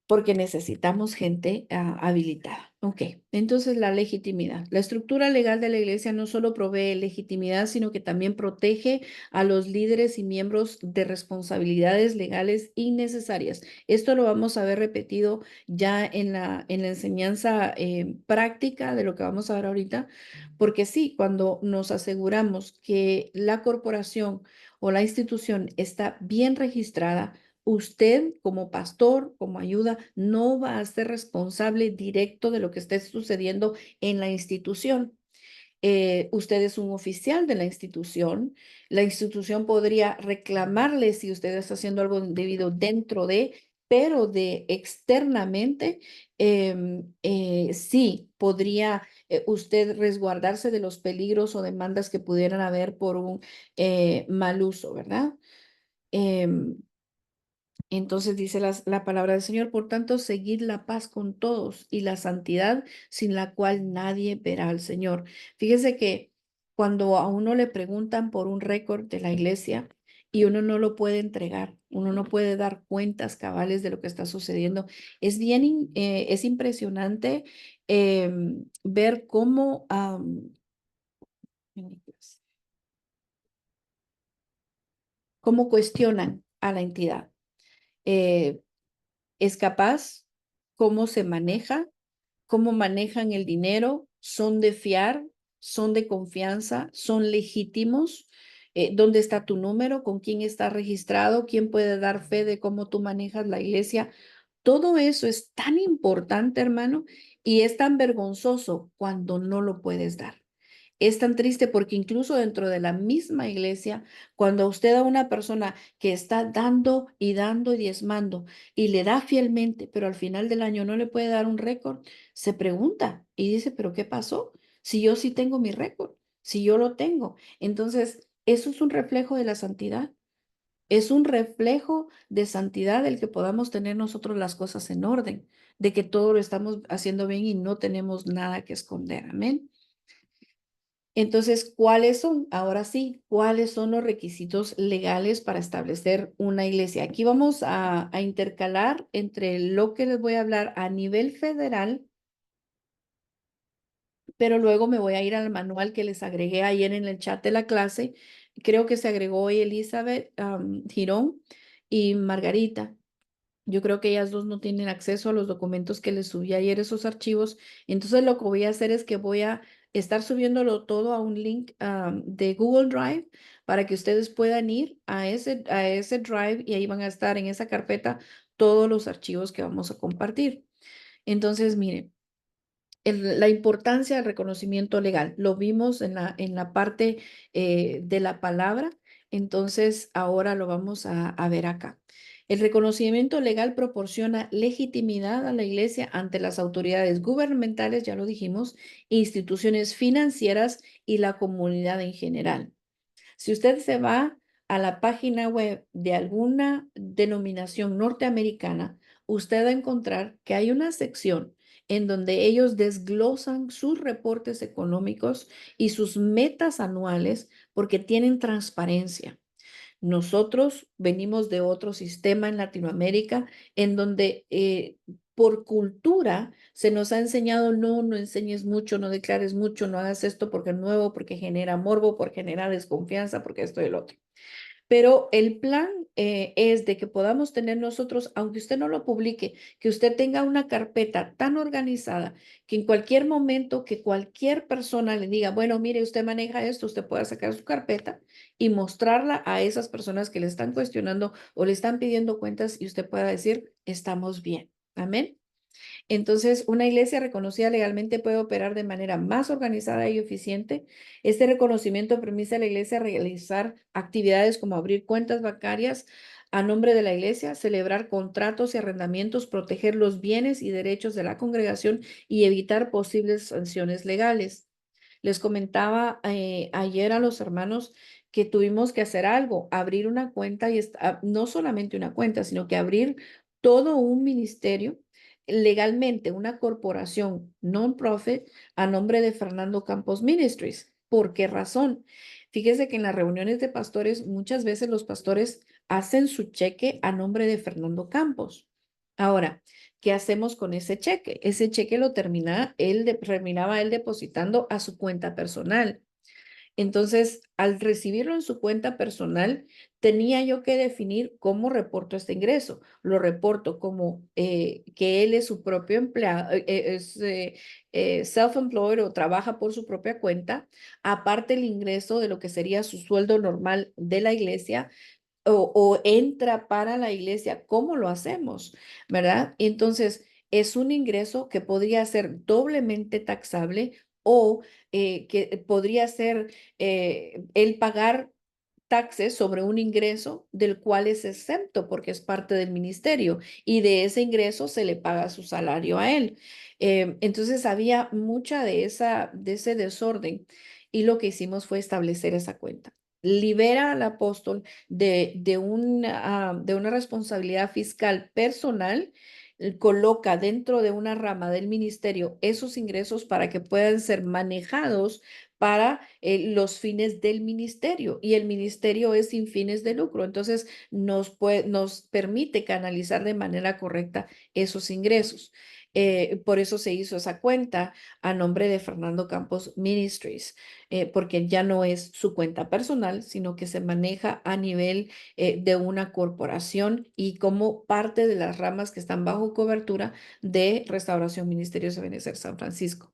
Porque necesitamos gente habilitada. Ok, entonces la legitimidad. La estructura legal de la iglesia no solo provee legitimidad, sino que también protege a los líderes y miembros de responsabilidades legales innecesarias. Esto lo vamos a ver repetido ya en la enseñanza práctica de lo que vamos a ver ahorita, porque sí, cuando nos aseguramos que la corporación o la institución está bien registrada, usted como pastor, como ayuda, no va a ser responsable directo de lo que esté sucediendo en la institución. Usted es un oficial de la institución. La institución podría reclamarle si usted está haciendo algo indebido dentro de, pero de externamente, sí, podría usted resguardarse de los peligros o demandas que pudieran haber por un mal uso, ¿verdad? Em, entonces dice la palabra del Señor, por tanto, seguid la paz con todos y la santidad sin la cual nadie verá al Señor. Fíjese que cuando a uno le preguntan por un récord de la iglesia y uno no lo puede entregar, uno no puede dar cuentas cabales de lo que está sucediendo, es impresionante ver cómo cómo cuestionan a la entidad. Eh, ¿Es capaz? ¿Cómo se maneja? ¿Cómo manejan el dinero? ¿Son de fiar? ¿Son de confianza? ¿Son legítimos? ¿Dónde está tu número? ¿Con quién está registrado? ¿Quién puede dar fe de cómo tú manejas la iglesia? Todo eso es tan importante, hermano, y es tan vergonzoso cuando no lo puedes dar. Es tan triste porque incluso dentro de la misma iglesia, cuando usted a una persona que está dando y diezmando y le da fielmente, pero al final del año no le puede dar un récord, se pregunta y dice, ¿pero qué pasó? Si yo sí tengo mi récord, si yo lo tengo. Entonces, eso es un reflejo de la santidad. Es un reflejo de santidad el que podamos tener nosotros las cosas en orden, de que todo lo estamos haciendo bien y no tenemos nada que esconder. Amén. Entonces, ¿cuáles son? Ahora sí, ¿cuáles son los requisitos legales para establecer una iglesia? Aquí vamos a intercalar entre lo que les voy a hablar a nivel federal, pero luego me voy a ir al manual que les agregué ayer en el chat de la clase. Creo que se agregó hoy Elizabeth Girón y Margarita. Yo creo que ellas dos no tienen acceso a los documentos que les subí ayer, esos archivos. Entonces lo que voy a hacer es que voy a estar subiéndolo todo a un link de Google Drive para que ustedes puedan ir a ese Drive y ahí van a estar en esa carpeta todos los archivos que vamos a compartir. Entonces, miren la importancia del reconocimiento legal. Lo vimos en la parte de la palabra, entonces ahora lo vamos a ver acá. El reconocimiento legal proporciona legitimidad a la iglesia ante las autoridades gubernamentales, ya lo dijimos, instituciones financieras y la comunidad en general. Si usted se va a la página web de alguna denominación norteamericana, usted va a encontrar que hay una sección en donde ellos desglosan sus reportes económicos y sus metas anuales porque tienen transparencia. Nosotros venimos de otro sistema en Latinoamérica en donde por cultura se nos ha enseñado, no, no enseñes mucho, no declares mucho, no hagas esto porque es nuevo, porque genera morbo, porque genera desconfianza, porque esto y el otro. Pero el plan es de que podamos tener nosotros, aunque usted no lo publique, que usted tenga una carpeta tan organizada que en cualquier momento que cualquier persona le diga, bueno, mire, usted maneja esto, usted pueda sacar su carpeta y mostrarla a esas personas que le están cuestionando o le están pidiendo cuentas y usted pueda decir, estamos bien. Amén. Entonces, una iglesia reconocida legalmente puede operar de manera más organizada y eficiente. Este reconocimiento permite a la iglesia realizar actividades como abrir cuentas bancarias a nombre de la iglesia, celebrar contratos y arrendamientos, proteger los bienes y derechos de la congregación y evitar posibles sanciones legales. Les comentaba ayer a los hermanos que tuvimos que hacer algo, abrir una cuenta y no solamente una cuenta, sino que abrir todo un ministerio legalmente, una corporación non-profit a nombre de Fernando Campos Ministries. ¿Por qué razón? Fíjese que en las reuniones de pastores, muchas veces los pastores hacen su cheque a nombre de Fernando Campos. Ahora, ¿qué hacemos con ese cheque? Ese cheque lo terminaba él depositando a su cuenta personal. Entonces, al recibirlo en su cuenta personal, tenía yo que definir cómo reporto este ingreso. Lo reporto como que él es su propio empleado, es self-employed o trabaja por su propia cuenta, aparte el ingreso de lo que sería su sueldo normal de la iglesia o entra para la iglesia. ¿Cómo lo hacemos? ¿Verdad? Entonces, es un ingreso que podría ser doblemente taxable o que podría ser el pagar taxes sobre un ingreso del cual es exento porque es parte del ministerio y de ese ingreso se le paga su salario a él. Entonces había mucha de ese desorden y lo que hicimos fue establecer esa cuenta. Libera al apóstol de una responsabilidad fiscal personal, coloca dentro de una rama del ministerio esos ingresos para que puedan ser manejados para los fines del ministerio y el ministerio es sin fines de lucro. Entonces nos permite canalizar de manera correcta esos ingresos. Por eso se hizo esa cuenta a nombre de Fernando Campos Ministries, porque ya no es su cuenta personal, sino que se maneja a nivel de una corporación y como parte de las ramas que están bajo cobertura de Restauración Ministerios de Benecer San Francisco.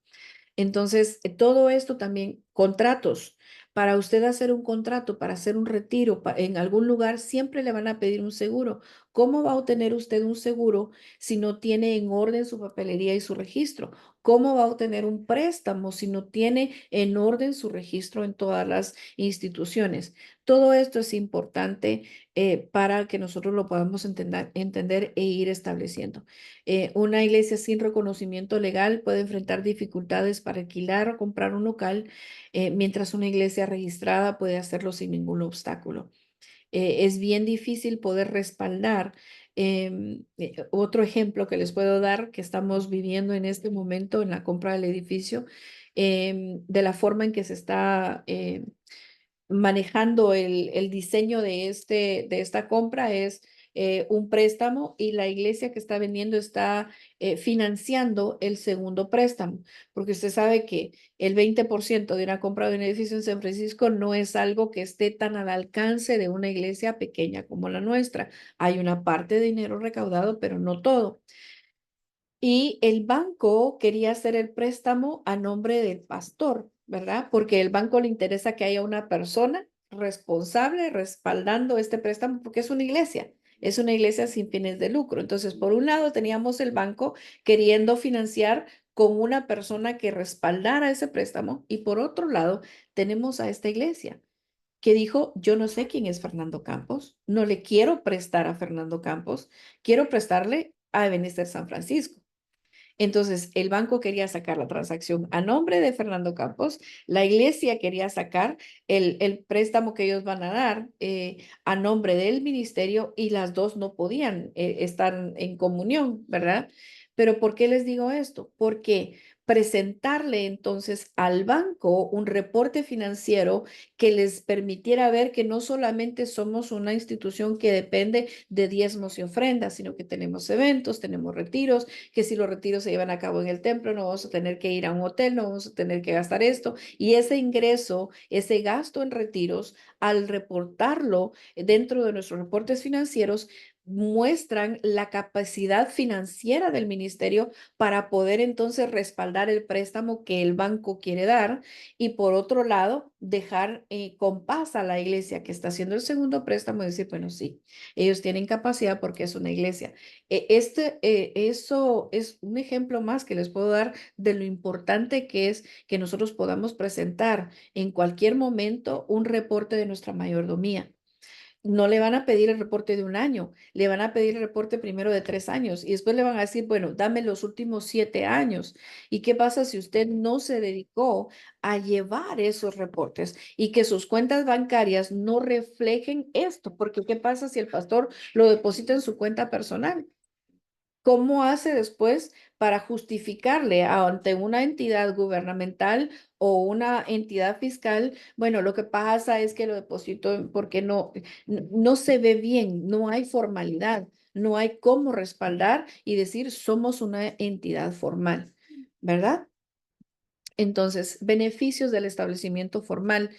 Entonces, todo esto también, contratos. Para usted hacer un contrato, para hacer un retiro en algún lugar, siempre le van a pedir un seguro. ¿Cómo va a obtener usted un seguro si no tiene en orden su papelería y su registro? ¿Cómo va a obtener un préstamo si no tiene en orden su registro en todas las instituciones? Todo esto es importante para que nosotros lo podamos entender e ir estableciendo. Una iglesia sin reconocimiento legal puede enfrentar dificultades para alquilar o comprar un local, mientras una iglesia registrada puede hacerlo sin ningún obstáculo. Es bien difícil poder respaldar. Otro ejemplo que les puedo dar que estamos viviendo en este momento en la compra del edificio, de la forma en que se está manejando el diseño de esta compra es un préstamo y la iglesia que está vendiendo está financiando el segundo préstamo, porque usted sabe que el 20% de una compra de un edificio en San Francisco no es algo que esté tan al alcance de una iglesia pequeña como la nuestra. Hay una parte de dinero recaudado, pero no todo. Y el banco quería hacer el préstamo a nombre del pastor, ¿verdad? Porque el banco le interesa que haya una persona responsable respaldando este préstamo porque es una iglesia sin fines de lucro. Entonces, por un lado teníamos el banco queriendo financiar con una persona que respaldara ese préstamo y por otro lado tenemos a esta iglesia que dijo, yo no sé quién es Fernando Campos, no le quiero prestar a Fernando Campos, quiero prestarle a Ebenezer San Francisco. Entonces, el banco quería sacar la transacción a nombre de Fernando Campos, la iglesia quería sacar el préstamo que ellos van a dar a nombre del ministerio y las dos no podían estar en comunión, ¿verdad? Pero ¿por qué les digo esto? Porque presentarle entonces al banco un reporte financiero que les permitiera ver que no solamente somos una institución que depende de diezmos y ofrendas, sino que tenemos eventos, tenemos retiros, que si los retiros se llevan a cabo en el templo, no vamos a tener que ir a un hotel, no vamos a tener que gastar esto. Y ese ingreso, ese gasto en retiros, al reportarlo dentro de nuestros reportes financieros, muestran la capacidad financiera del ministerio para poder entonces respaldar el préstamo que el banco quiere dar y por otro lado dejar con paz a la iglesia que está haciendo el segundo préstamo y decir, bueno, sí, ellos tienen capacidad porque es una iglesia. Eso es un ejemplo más que les puedo dar de lo importante que es que nosotros podamos presentar en cualquier momento un reporte de nuestra mayordomía. No le van a pedir el reporte de un año, le van a pedir el reporte primero de 3 años y después le van a decir, bueno, dame los últimos 7 años. ¿Y qué pasa si usted no se dedicó a llevar esos reportes y que sus cuentas bancarias no reflejen esto? Porque ¿qué pasa si el pastor lo deposita en su cuenta personal? ¿Cómo hace después para justificarle ante una entidad gubernamental o una entidad fiscal? Bueno, lo que pasa es que lo deposito porque no se ve bien, no hay formalidad, no hay cómo respaldar y decir somos una entidad formal, ¿verdad? Entonces, beneficios del establecimiento formal.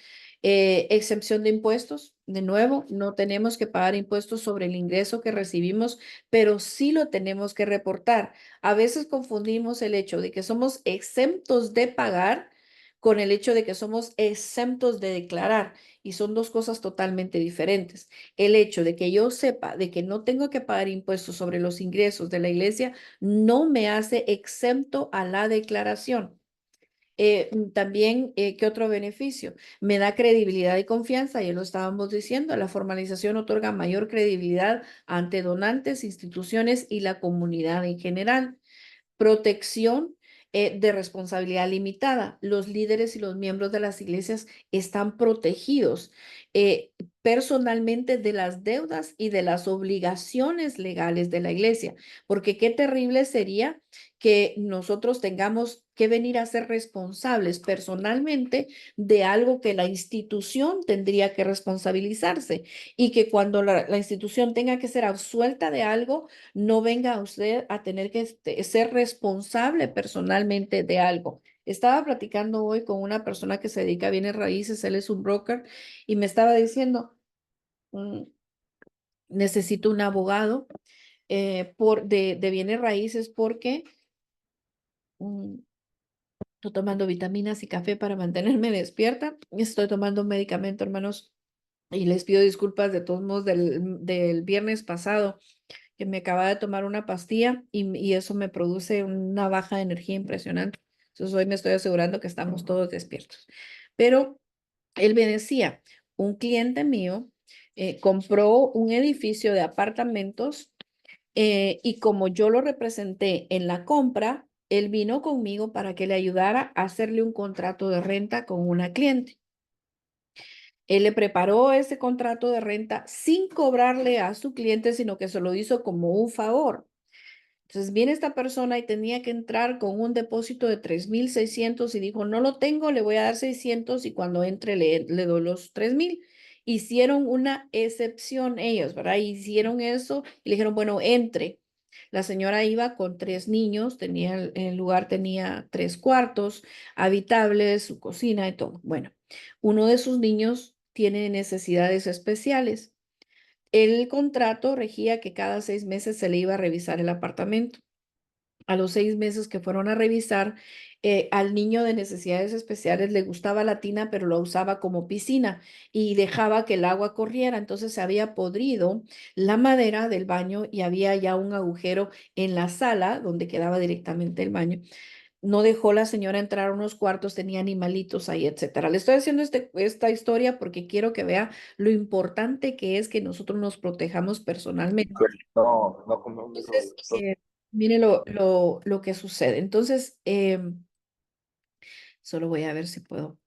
Excepción de impuestos. De nuevo, no tenemos que pagar impuestos sobre el ingreso que recibimos, pero sí lo tenemos que reportar. A veces confundimos el hecho de que somos exentos de pagar con el hecho de que somos exentos de declarar. Y son dos cosas totalmente diferentes. El hecho de que yo sepa de que no tengo que pagar impuestos sobre los ingresos de la iglesia no me hace exento a la declaración. También, ¿qué otro beneficio? Me da credibilidad y confianza, ya lo estábamos diciendo, la formalización otorga mayor credibilidad ante donantes, instituciones y la comunidad en general. Protección de responsabilidad limitada. Los líderes y los miembros de las iglesias están protegidos personalmente de las deudas y de las obligaciones legales de la iglesia, porque qué terrible sería que nosotros tengamos que venir a ser responsables personalmente de algo que la institución tendría que responsabilizarse y que cuando la institución tenga que ser absuelta de algo, no venga a usted a tener que ser responsable personalmente de algo. Estaba platicando hoy con una persona que se dedica a bienes raíces, él es un broker, y me estaba diciendo, necesito un abogado de bienes raíces porque mm, estoy tomando vitaminas y café para mantenerme despierta. Estoy tomando un medicamento, hermanos, y les pido disculpas de todos modos del viernes pasado, que me acababa de tomar una pastilla y eso me produce una baja de energía impresionante. Entonces hoy me estoy asegurando que estamos todos despiertos. Pero él me decía, un cliente mío compró un edificio de apartamentos y como yo lo representé en la compra, él vino conmigo para que le ayudara a hacerle un contrato de renta con una cliente. Él le preparó ese contrato de renta sin cobrarle a su cliente, sino que se lo hizo como un favor. Entonces viene esta persona y tenía que entrar con un depósito de 3,600 y dijo, no lo tengo, le voy a dar 600 y cuando entre le doy los 3,000. Hicieron una excepción ellos, ¿verdad? Hicieron eso y le dijeron, bueno, entre. La señora iba con 3 niños, el lugar tenía 3 cuartos habitables, su cocina y todo. Bueno, uno de sus niños tiene necesidades especiales. El contrato regía que cada 6 meses se le iba a revisar el apartamento. A los 6 meses que fueron a revisar, al niño de necesidades especiales le gustaba la tina, pero lo usaba como piscina y dejaba que el agua corriera. Entonces se había podrido la madera del baño y había ya un agujero en la sala donde quedaba directamente el baño. No dejó la señora entrar a unos cuartos, tenía animalitos ahí, etcétera. Le estoy haciendo esta historia porque quiero que vea lo importante que es que nosotros nos protejamos personalmente. No, no como Entonces, mire lo que sucede. Entonces, solo voy a ver si puedo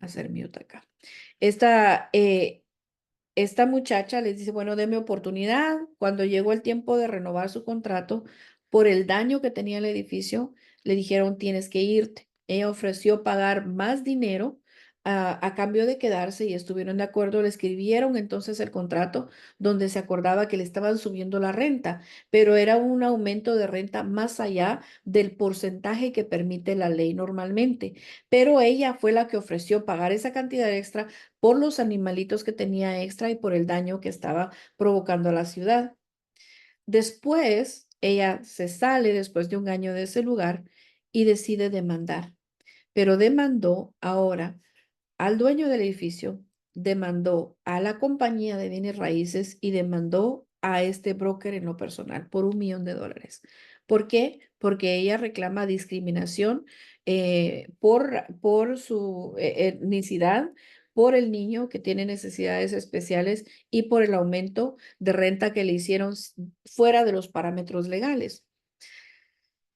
hacer mute acá. Esta, esta muchacha les dice, bueno, deme oportunidad. Cuando llegó el tiempo de renovar su contrato, por el daño que tenía el edificio, le dijeron, tienes que irte. Ella ofreció pagar más dinero a cambio de quedarse y estuvieron de acuerdo. Le escribieron entonces el contrato donde se acordaba que le estaban subiendo la renta, pero era un aumento de renta más allá del porcentaje que permite la ley normalmente. Pero ella fue la que ofreció pagar esa cantidad extra por los animalitos que tenía extra y por el daño que estaba provocando a la ciudad. Después, ella se sale después de un año de ese lugar y decide demandar, pero demandó ahora al dueño del edificio, demandó a la compañía de bienes raíces y demandó a este broker en lo personal por $1,000,000. ¿Por qué? Porque ella reclama discriminación por su etnicidad, por el niño que tiene necesidades especiales y por el aumento de renta que le hicieron fuera de los parámetros legales.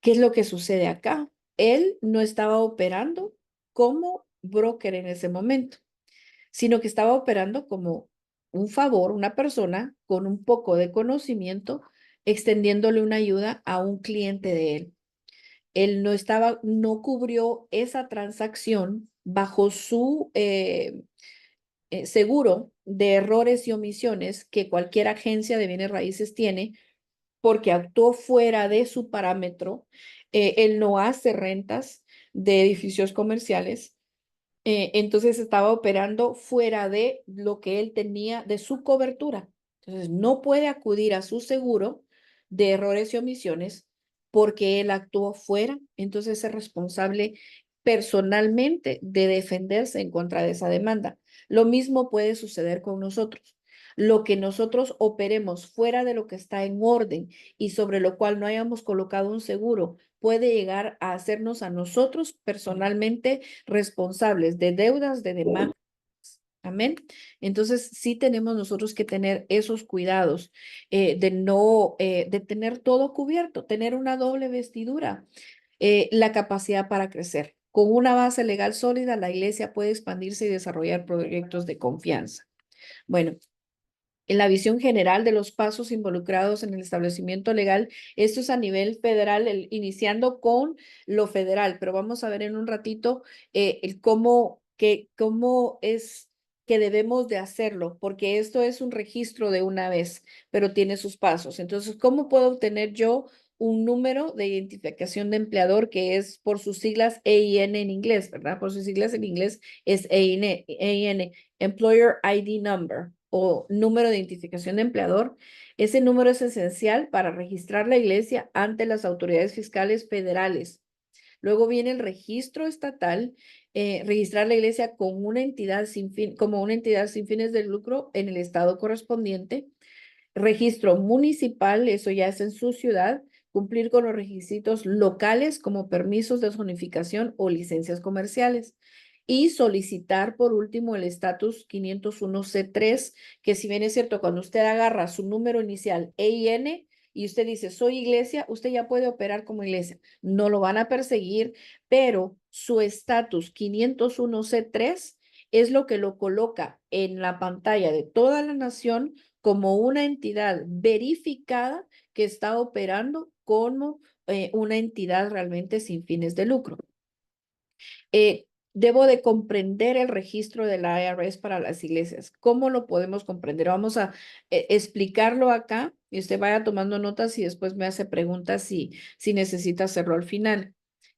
¿Qué es lo que sucede acá? Él no estaba operando como broker en ese momento, sino que estaba operando como un favor, una persona con un poco de conocimiento, extendiéndole una ayuda a un cliente de él. Él no cubrió esa transacción bajo su seguro de errores y omisiones que cualquier agencia de bienes raíces tiene porque actuó fuera de su parámetro. Él no hace rentas de edificios comerciales, entonces estaba operando fuera de lo que él tenía de su cobertura. Entonces no puede acudir a su seguro de errores y omisiones porque él actuó fuera, entonces es responsable personalmente de defenderse en contra de esa demanda. Lo mismo puede suceder con nosotros. Lo que nosotros operemos fuera de lo que está en orden y sobre lo cual no hayamos colocado un seguro puede llegar a hacernos a nosotros personalmente responsables de deudas, de demandas. Amén. Entonces, sí tenemos nosotros que tener esos cuidados de tener todo cubierto, tener una doble vestidura, la capacidad para crecer. Con una base legal sólida, la iglesia puede expandirse y desarrollar proyectos de confianza. Bueno, en la visión general de los pasos involucrados en el establecimiento legal, esto es a nivel federal, iniciando con lo federal, pero vamos a ver en un ratito cómo es que debemos de hacerlo, porque esto es un registro de una vez, pero tiene sus pasos. Entonces, ¿cómo puedo obtener yo un número de identificación de empleador que es por sus siglas EIN en inglés, ¿verdad? Por sus siglas en inglés es EIN, Employer ID Number o número de identificación de empleador. Ese número es esencial para registrar la iglesia ante las autoridades fiscales federales. Luego viene el registro estatal, registrar la iglesia con una entidad sin fin, como una entidad sin fines de lucro en el estado correspondiente. Registro municipal, eso ya es en su ciudad, cumplir con los requisitos locales como permisos de zonificación o licencias comerciales. Y solicitar por último el estatus 501C3, que si bien es cierto, cuando usted agarra su número inicial EIN y usted dice soy iglesia, usted ya puede operar como iglesia. No lo van a perseguir, pero su estatus 501C3 es lo que lo coloca en la pantalla de toda la nación como una entidad verificada que está operando como una entidad realmente sin fines de lucro. Debo de comprender el registro de la IRS para las iglesias. ¿Cómo lo podemos comprender? Vamos a explicarlo acá y usted vaya tomando notas y después me hace preguntas si necesita hacerlo al final.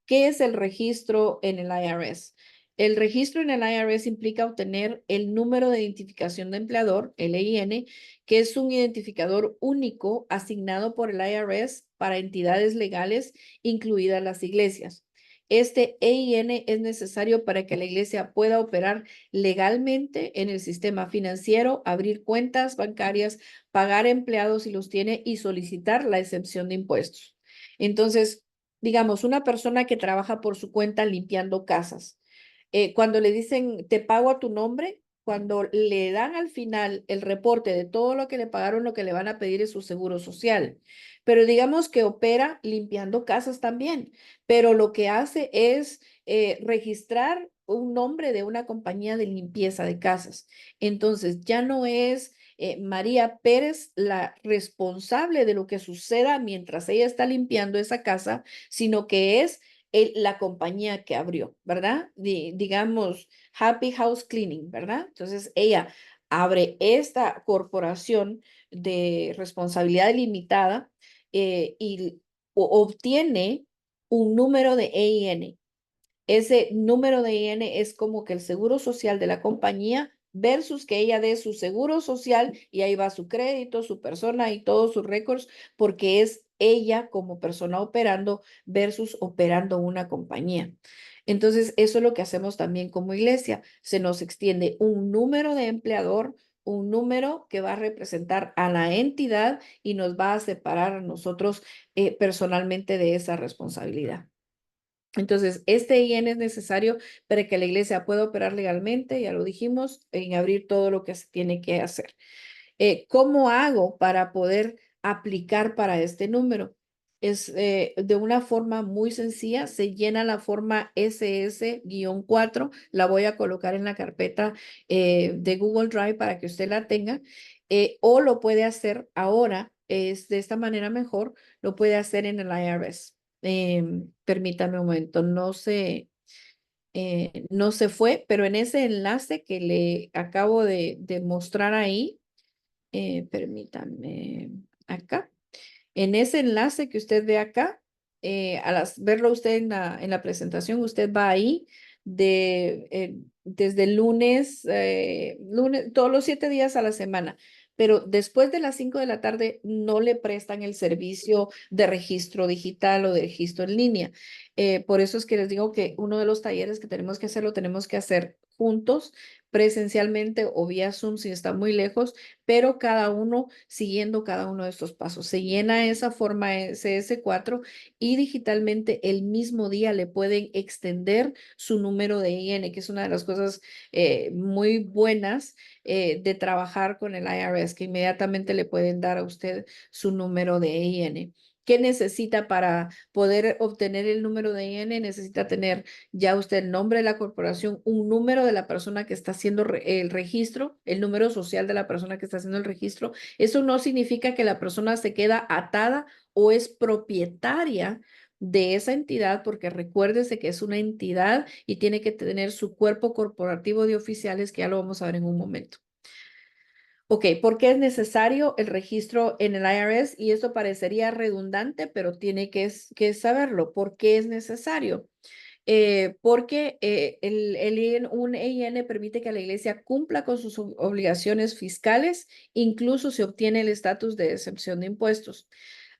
¿Qué es el registro en el IRS? El registro en el IRS implica obtener el número de identificación de empleador, el EIN, que es un identificador único asignado por el IRS para entidades legales, incluidas las iglesias. Este EIN es necesario para que la iglesia pueda operar legalmente en el sistema financiero, abrir cuentas bancarias, pagar empleados si los tiene y solicitar la exención de impuestos. Entonces, digamos, una persona que trabaja por su cuenta limpiando casas, cuando le dicen, te pago a tu nombre, cuando le dan al final el reporte de todo lo que le pagaron, lo que le van a pedir es su seguro social. Pero digamos que opera limpiando casas también, pero lo que hace es registrar un nombre de una compañía de limpieza de casas. Entonces, ya no es María Pérez la responsable de lo que suceda mientras ella está limpiando esa casa, sino que es la compañía que abrió, ¿verdad? Digamos, Happy House Cleaning, ¿verdad? Entonces, ella abre esta corporación de responsabilidad limitada y obtiene un número de EIN. Ese número de EIN es como que el seguro social de la compañía versus que ella dé su seguro social y ahí va su crédito, su persona y todos sus récords, porque es ella como persona operando versus operando una compañía. Entonces, eso es lo que hacemos también como iglesia. Se nos extiende un número de empleador, un número que va a representar a la entidad y nos va a separar a nosotros personalmente de esa responsabilidad. Entonces, este IN es necesario para que la iglesia pueda operar legalmente, ya lo dijimos, en abrir todo lo que se tiene que hacer. ¿Cómo hago para poder aplicar para este número? Es de una forma muy sencilla, se llena la forma SS-4, la voy a colocar en la carpeta de Google Drive para que usted la tenga, o lo puede hacer ahora, es de esta manera mejor, lo puede hacer en el IRS. Permítame un momento, no se fue, pero en ese enlace que le acabo de mostrar ahí, permítame acá. En ese enlace que usted ve acá, verlo usted en la presentación, usted va ahí desde lunes, todos los 7 días a la semana. Pero después de las 5 de la tarde no le prestan el servicio de registro digital o de registro en línea. Por eso es que les digo que uno de los talleres que tenemos que hacer, lo tenemos que hacer juntos, presencialmente o vía Zoom si está muy lejos, pero cada uno siguiendo cada uno de estos pasos. Se llena esa forma SS4 y digitalmente el mismo día le pueden extender su número de IN, que es una de las cosas muy buenas de trabajar con el IRS, que inmediatamente le pueden dar a usted su número de IN. ¿Qué necesita para poder obtener el número de IN? Necesita tener ya usted el nombre de la corporación, un número de la persona que está haciendo el registro, el número social de la persona que está haciendo el registro. Eso no significa que la persona se queda atada o es propietaria de esa entidad, porque recuérdese que es una entidad y tiene que tener su cuerpo corporativo de oficiales, que ya lo vamos a ver en un momento. Ok, ¿por qué es necesario el registro en el IRS? Y esto parecería redundante, pero tiene que saberlo. ¿Por qué es necesario? Porque un EIN permite que la iglesia cumpla con sus obligaciones fiscales, incluso si obtiene el estatus de excepción de impuestos.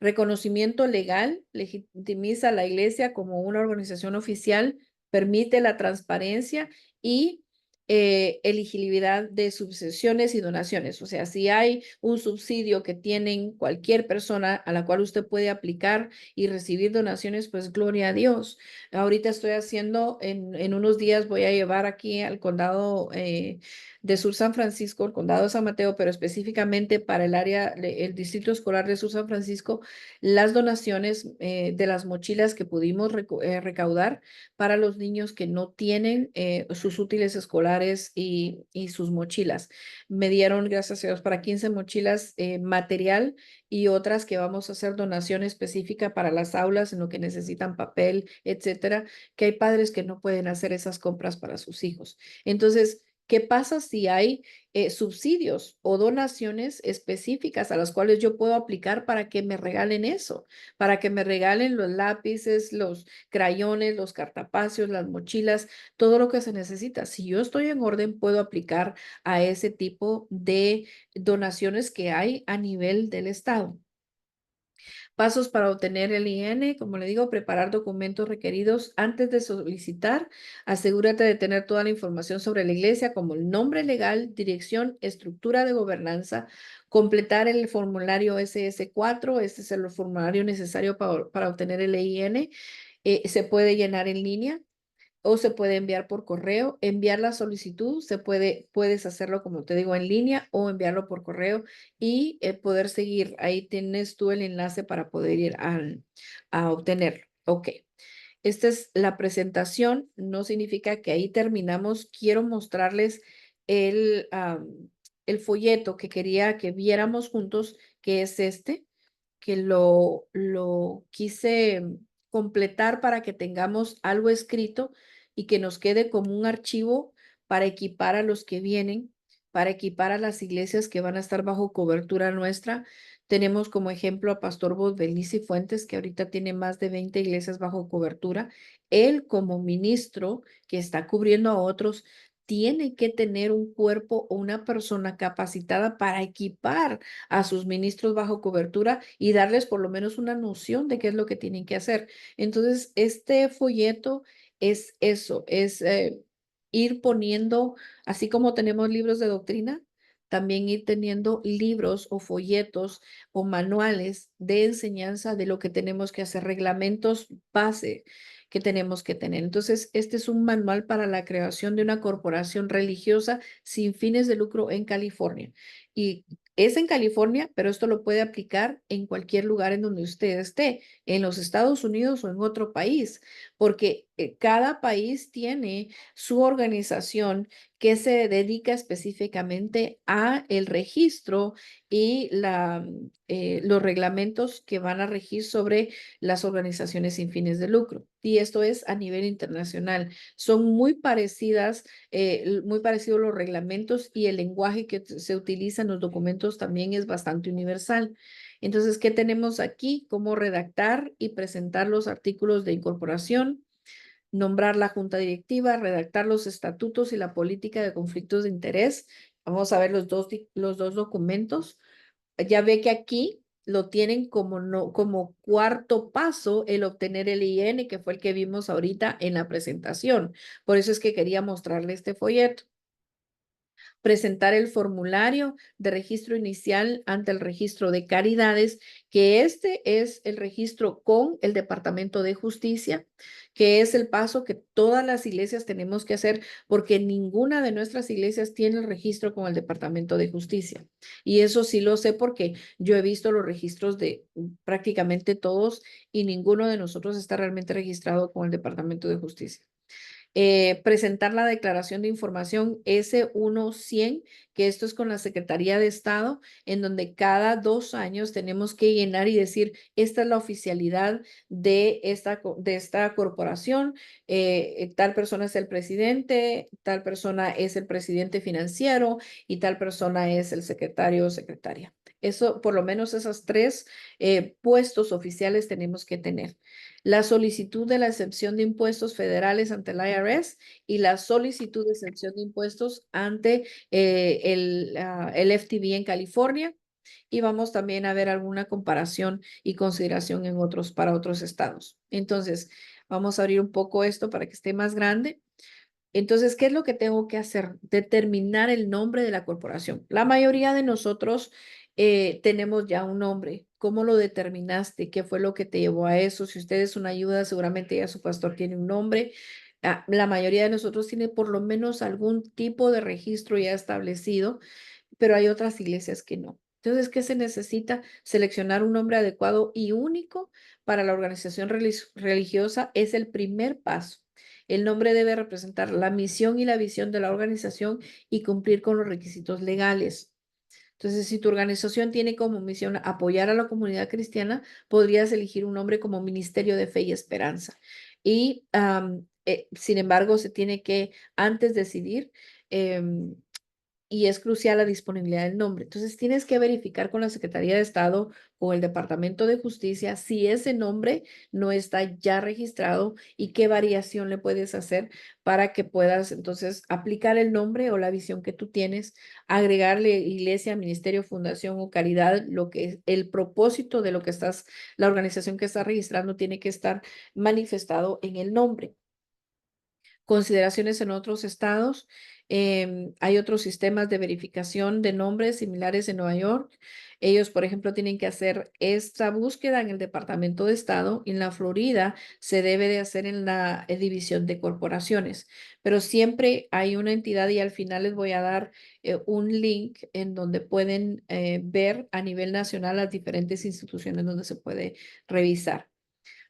Reconocimiento legal legitimiza a la iglesia como una organización oficial, permite la transparencia y elegibilidad de subvenciones y donaciones. O sea, si hay un subsidio que tienen cualquier persona a la cual usted puede aplicar y recibir donaciones, pues gloria a Dios. Ahorita estoy haciendo, en unos días voy a llevar aquí al condado de Sur San Francisco, el condado de San Mateo, pero específicamente para el área, el distrito escolar de Sur San Francisco, las donaciones de las mochilas que pudimos recaudar para los niños que no tienen sus útiles escolares y sus mochilas. Me dieron, gracias a Dios, para 15 mochilas material y otras que vamos a hacer donación específica para las aulas en lo que necesitan papel, etcétera, que hay padres que no pueden hacer esas compras para sus hijos. Entonces, ¿qué pasa si hay subsidios o donaciones específicas a las cuales yo puedo aplicar para que me regalen eso? Para que me regalen los lápices, los crayones, los cartapacios, las mochilas, todo lo que se necesita. Si yo estoy en orden, puedo aplicar a ese tipo de donaciones que hay a nivel del Estado. Pasos para obtener el IN, como le digo, preparar documentos requeridos antes de solicitar. Asegúrate de tener toda la información sobre la iglesia, como el nombre legal, dirección, estructura de gobernanza, completar el formulario SS4. Este es el formulario necesario para obtener el IN. Se puede llenar en línea o se puede enviar por correo. Enviar la solicitud, puedes hacerlo, como te digo, en línea o enviarlo por correo y poder seguir. Ahí tienes tú el enlace para poder ir a obtenerlo. Ok. Esta es la presentación. No significa que ahí terminamos. Quiero mostrarles el, el folleto que quería que viéramos juntos, que es este, que lo quise completar para que tengamos algo escrito y que nos quede como un archivo para equipar a los que vienen, para equipar a las iglesias que van a estar bajo cobertura nuestra. Tenemos como ejemplo a Pastor Bosbelici Fuentes, que ahorita tiene más de 20 iglesias bajo cobertura. Él como ministro que está cubriendo a otros, tiene que tener un cuerpo o una persona capacitada para equipar a sus ministros bajo cobertura y darles por lo menos una noción de qué es lo que tienen que hacer. Entonces, este folleto es eso, es ir poniendo, así como tenemos libros de doctrina, también ir teniendo libros o folletos o manuales de enseñanza de lo que tenemos que hacer, reglamentos base que tenemos que tener. Entonces, este es un manual para la creación de una corporación religiosa sin fines de lucro en California. Y es en California, pero esto lo puede aplicar en cualquier lugar en donde usted esté, en los Estados Unidos o en otro país, porque cada país tiene su organización que se dedica específicamente a el registro y los reglamentos que van a regir sobre las organizaciones sin fines de lucro. Y esto es a nivel internacional. Son muy parecidos los reglamentos y el lenguaje que se utiliza en los documentos también es bastante universal. Entonces, ¿qué tenemos aquí? Cómo redactar y presentar los artículos de incorporación, nombrar la junta directiva, redactar los estatutos y la política de conflictos de interés. Vamos a ver los dos documentos. Ya ve que aquí lo tienen como, no, como cuarto paso el obtener el IN, que fue el que vimos ahorita en la presentación. Por eso es que quería mostrarle este folleto. presentar el formulario de registro inicial ante el registro de caridades, que este es el registro con el Departamento de Justicia, que es el paso que todas las iglesias tenemos que hacer porque ninguna de nuestras iglesias tiene el registro con el Departamento de Justicia. Y eso sí lo sé porque yo he visto los registros de prácticamente todos y ninguno de nosotros está realmente registrado con el Departamento de Justicia. Presentar la declaración de información S1100, que esto es con la Secretaría de Estado, en donde cada 2 años tenemos que llenar y decir, esta es la oficialidad de esta corporación, tal persona es el presidente, tal persona es el presidente financiero y tal persona es el secretario o secretaria. Eso, por lo menos esas tres puestos oficiales tenemos que tener. La solicitud de la excepción de impuestos federales ante el IRS y la solicitud de excepción de impuestos ante el FTB en California. Y vamos también a ver alguna comparación y consideración para otros estados. Entonces, vamos a abrir un poco esto para que esté más grande. Entonces, ¿qué es lo que tengo que hacer? Determinar el nombre de la corporación. La mayoría de nosotros tenemos ya un nombre. ¿Cómo lo determinaste? ¿Qué fue lo que te llevó a eso? Si usted es una ayuda, seguramente ya su pastor tiene un nombre. La mayoría de nosotros tiene por lo menos algún tipo de registro ya establecido, pero hay otras iglesias que no. Entonces, ¿qué se necesita? Seleccionar un nombre adecuado y único para la organización religiosa es el primer paso. El nombre debe representar la misión y la visión de la organización y cumplir con los requisitos legales. Entonces, si tu organización tiene como misión apoyar a la comunidad cristiana, podrías elegir un nombre como Ministerio de Fe y Esperanza. Y, sin embargo, se tiene que antes decidir y es crucial la disponibilidad del nombre. Entonces, tienes que verificar con la Secretaría de Estado o el Departamento de Justicia si ese nombre no está ya registrado y qué variación le puedes hacer para que puedas entonces aplicar el nombre o la visión que tú tienes, agregarle iglesia, ministerio, fundación o caridad, lo que es el propósito de lo que la organización que estás registrando tiene que estar manifestado en el nombre. Consideraciones en otros estados. Hay otros sistemas de verificación de nombres similares en Nueva York. Ellos, por ejemplo, tienen que hacer esta búsqueda en el Departamento de Estado. En la Florida se debe de hacer en la División de Corporaciones, pero siempre hay una entidad y al final les voy a dar un link en donde pueden ver a nivel nacional las diferentes instituciones donde se puede revisar.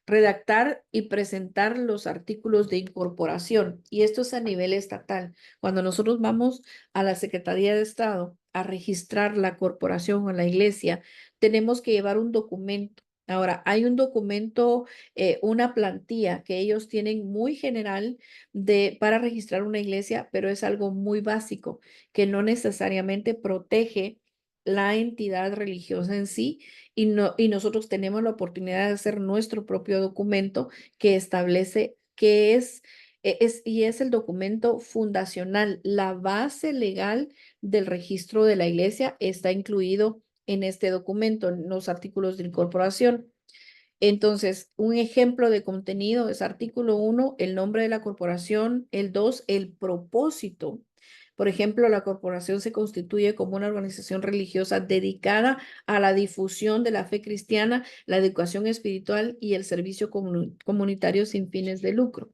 Redactar y presentar los artículos de incorporación. Y esto es a nivel estatal. Cuando nosotros vamos a la Secretaría de Estado a registrar la corporación o la iglesia, tenemos que llevar un documento. Ahora, hay un documento, una plantilla que ellos tienen muy general para registrar una iglesia, pero es algo muy básico que no necesariamente protege la entidad religiosa en sí y nosotros tenemos la oportunidad de hacer nuestro propio documento que establece qué y es el documento fundacional. La base legal del registro de la iglesia está incluido en este documento, en los artículos de incorporación. Entonces, un ejemplo de contenido es artículo 1, el nombre de la corporación, el 2, el propósito. Por ejemplo, la corporación se constituye como una organización religiosa dedicada a la difusión de la fe cristiana, la educación espiritual y el servicio comunitario sin fines de lucro.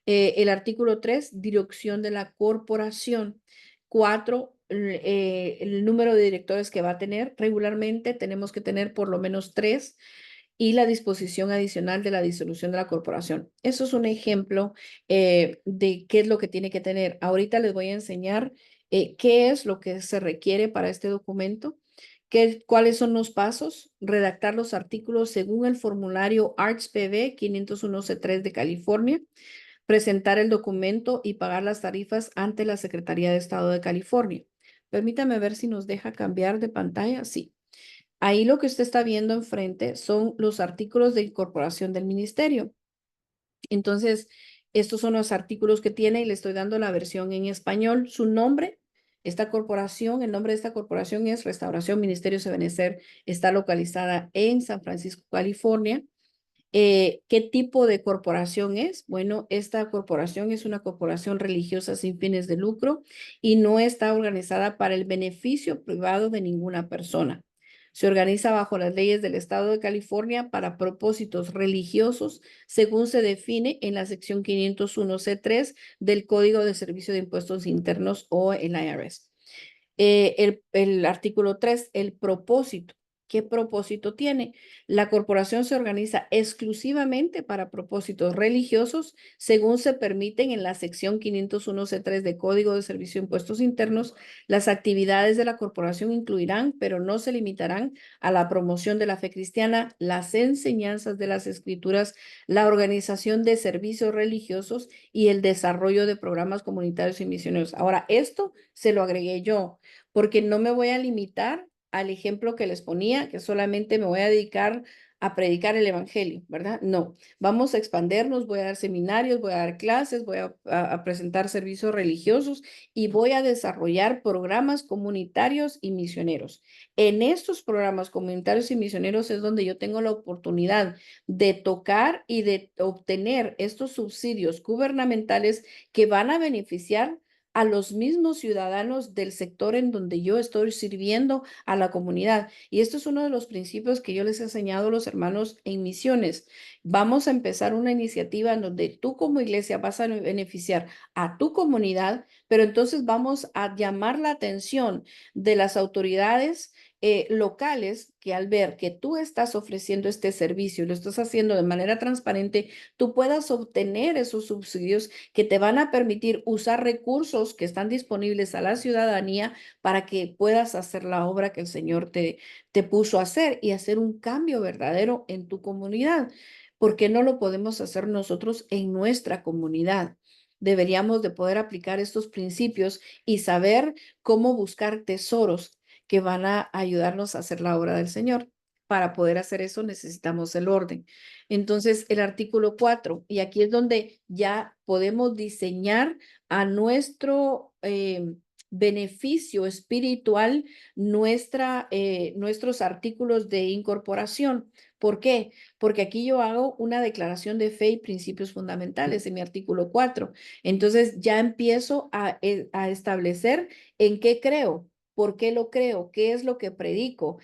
El artículo 3, dirección de la corporación. 4, el número de directores que va a tener. Regularmente tenemos que tener por lo menos 3 y la disposición adicional de la disolución de la corporación. Eso es un ejemplo de qué es lo que tiene que tener. Ahorita les voy a enseñar qué es lo que se requiere para este documento, cuáles son los pasos, redactar los artículos según el formulario ARTS-PB 501C3 de California, presentar el documento y pagar las tarifas ante la Secretaría de Estado de California. Permítame ver si nos deja cambiar de pantalla. Sí. Ahí lo que usted está viendo enfrente son los artículos de incorporación del ministerio. Entonces, estos son los artículos que tiene y le estoy dando la versión en español. Su nombre, esta corporación, el nombre de esta corporación es Restauración Ministerio Ebenezer. Está localizada en San Francisco, California. ¿Qué tipo de corporación es? Bueno, esta corporación es una corporación religiosa sin fines de lucro y no está organizada para el beneficio privado de ninguna persona. Se organiza bajo las leyes del Estado de California para propósitos religiosos, según se define en la sección 501C3 del Código de Servicio de Impuestos Internos o el IRS. El artículo 3, el propósito. ¿Qué propósito tiene? La corporación se organiza exclusivamente para propósitos religiosos, según se permiten en la sección 501C3 de Código de Servicio de Impuestos Internos. Las actividades de la corporación incluirán, pero no se limitarán a la promoción de la fe cristiana, las enseñanzas de las escrituras, la organización de servicios religiosos y el desarrollo de programas comunitarios y misioneros. Ahora, esto se lo agregué yo porque no me voy a limitar al ejemplo que les ponía, que solamente me voy a dedicar a predicar el evangelio, ¿verdad? No, vamos a expandernos, voy a dar seminarios, voy a dar clases, voy a presentar servicios religiosos y voy a desarrollar programas comunitarios y misioneros. En estos programas comunitarios y misioneros es donde yo tengo la oportunidad de tocar y de obtener estos subsidios gubernamentales que van a beneficiar a los mismos ciudadanos del sector en donde yo estoy sirviendo a la comunidad. Y esto es uno de los principios que yo les he enseñado a los hermanos en misiones. Vamos a empezar una iniciativa en donde tú como iglesia vas a beneficiar a tu comunidad, pero entonces vamos a llamar la atención de las autoridades locales que al ver que tú estás ofreciendo este servicio y lo estás haciendo de manera transparente, tú puedas obtener esos subsidios que te van a permitir usar recursos que están disponibles a la ciudadanía para que puedas hacer la obra que el Señor te puso a hacer y hacer un cambio verdadero en tu comunidad. ¿Por qué no lo podemos hacer nosotros en nuestra comunidad? Deberíamos de poder aplicar estos principios y saber cómo buscar tesoros que van a ayudarnos a hacer la obra del Señor. Para poder hacer eso necesitamos el orden. Entonces, el artículo 4, y aquí es donde ya podemos diseñar a nuestro beneficio espiritual nuestros artículos de incorporación. ¿Por qué? Porque aquí yo hago una declaración de fe y principios fundamentales en mi artículo 4. Entonces, ya empiezo a establecer en qué creo. ¿Por qué lo creo? ¿Qué es lo que predico?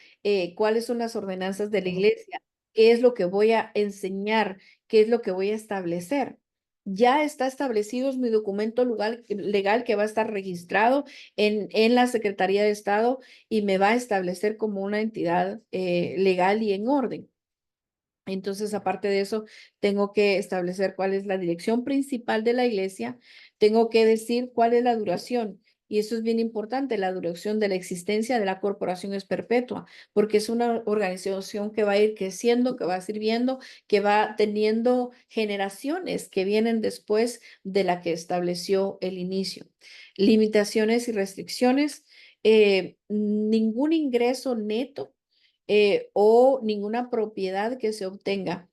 ¿Cuáles son las ordenanzas de la iglesia? ¿Qué es lo que voy a enseñar? ¿Qué es lo que voy a establecer? Ya está establecido, es mi documento legal que va a estar registrado en la Secretaría de Estado y me va a establecer como una entidad legal y en orden. Entonces, aparte de eso, tengo que establecer cuál es la dirección principal de la iglesia, tengo que decir cuál es la duración. Y eso es bien importante, la duración de la existencia de la corporación es perpetua, porque es una organización que va a ir creciendo, que va sirviendo, que va teniendo generaciones que vienen después de la que estableció el inicio. Limitaciones y restricciones, ningún ingreso neto o ninguna propiedad que se obtenga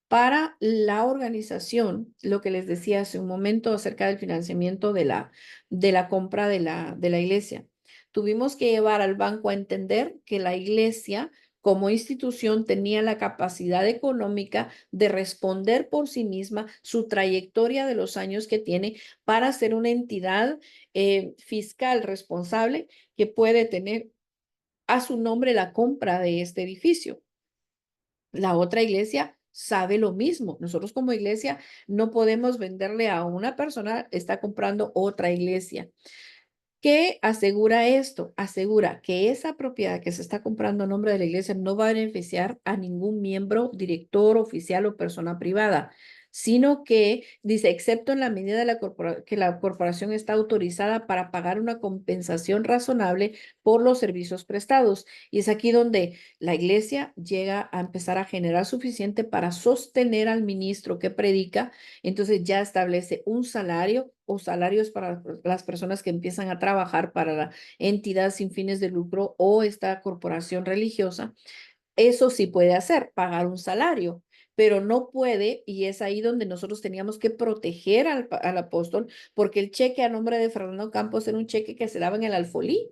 para la organización, lo que les decía hace un momento acerca del financiamiento de la compra de la iglesia. Tuvimos que llevar al banco a entender que la iglesia como institución tenía la capacidad económica de responder por sí misma su trayectoria de los años que tiene para ser una entidad fiscal responsable que puede tener a su nombre la compra de este edificio. La otra iglesia sabe lo mismo. Nosotros como iglesia no podemos venderle a una persona, está comprando otra iglesia. ¿Qué asegura esto? Asegura que esa propiedad que se está comprando a nombre de la iglesia no va a beneficiar a ningún miembro, director, oficial o persona privada, sino que dice, excepto en la medida de que la corporación está autorizada para pagar una compensación razonable por los servicios prestados. Y es aquí donde la iglesia llega a empezar a generar suficiente para sostener al ministro que predica. Entonces ya establece un salario o salarios para las personas que empiezan a trabajar para la entidad sin fines de lucro o esta corporación religiosa. Eso sí puede hacer, pagar un salario, pero no puede, y es ahí donde nosotros teníamos que proteger al apóstol, porque el cheque a nombre de Fernando Campos era un cheque que se daba en el alfolí.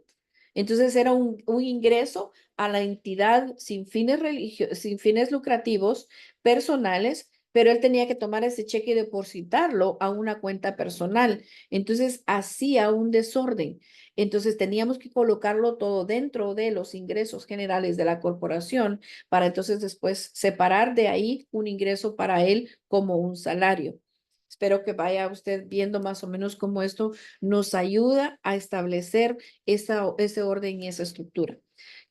Entonces era un ingreso a la entidad sin fines lucrativos personales, pero él tenía que tomar ese cheque y depositarlo a una cuenta personal. Entonces hacía un desorden. Entonces teníamos que colocarlo todo dentro de los ingresos generales de la corporación para entonces después separar de ahí un ingreso para él como un salario. Espero que vaya usted viendo más o menos cómo esto nos ayuda a establecer ese orden y esa estructura.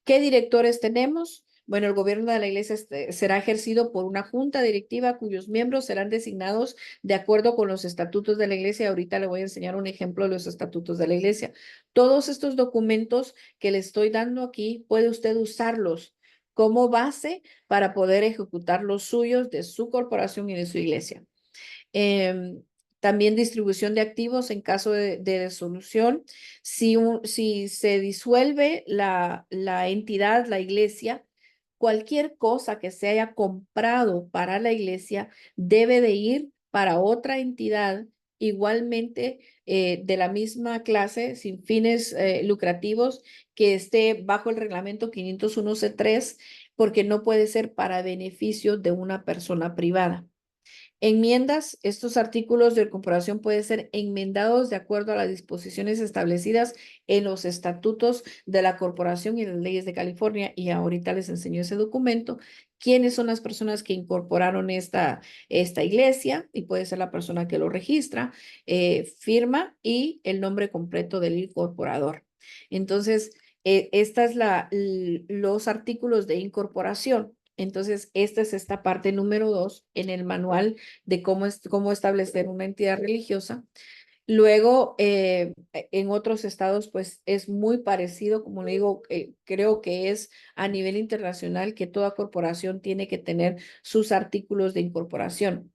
¿Qué directores tenemos? Bueno, el gobierno de la iglesia será ejercido por una junta directiva cuyos miembros serán designados de acuerdo con los estatutos de la iglesia. Ahorita le voy a enseñar un ejemplo de los estatutos de la iglesia. Todos estos documentos que le estoy dando aquí, puede usted usarlos como base para poder ejecutar los suyos de su corporación y de su iglesia. Em, También distribución de activos en caso de disolución. Si se disuelve la entidad, la iglesia, cualquier cosa que se haya comprado para la iglesia debe de ir para otra entidad igualmente de la misma clase, sin fines lucrativos, que esté bajo el reglamento 501C3, porque no puede ser para beneficio de una persona privada. Enmiendas, estos artículos de comparación pueden ser enmendados de acuerdo a las disposiciones establecidas en los estatutos de la corporación y las leyes de California. Y ahorita les enseño ese documento. ¿Quiénes son las personas que incorporaron esta iglesia? Y puede ser la persona que lo registra, firma y el nombre completo del incorporador. Entonces, esta es los artículos de incorporación. Entonces, esta es esta parte número 2 en el manual de cómo establecer una entidad religiosa. Luego, en otros estados, pues es muy parecido, como le digo, creo que es a nivel internacional que toda corporación tiene que tener sus artículos de incorporación.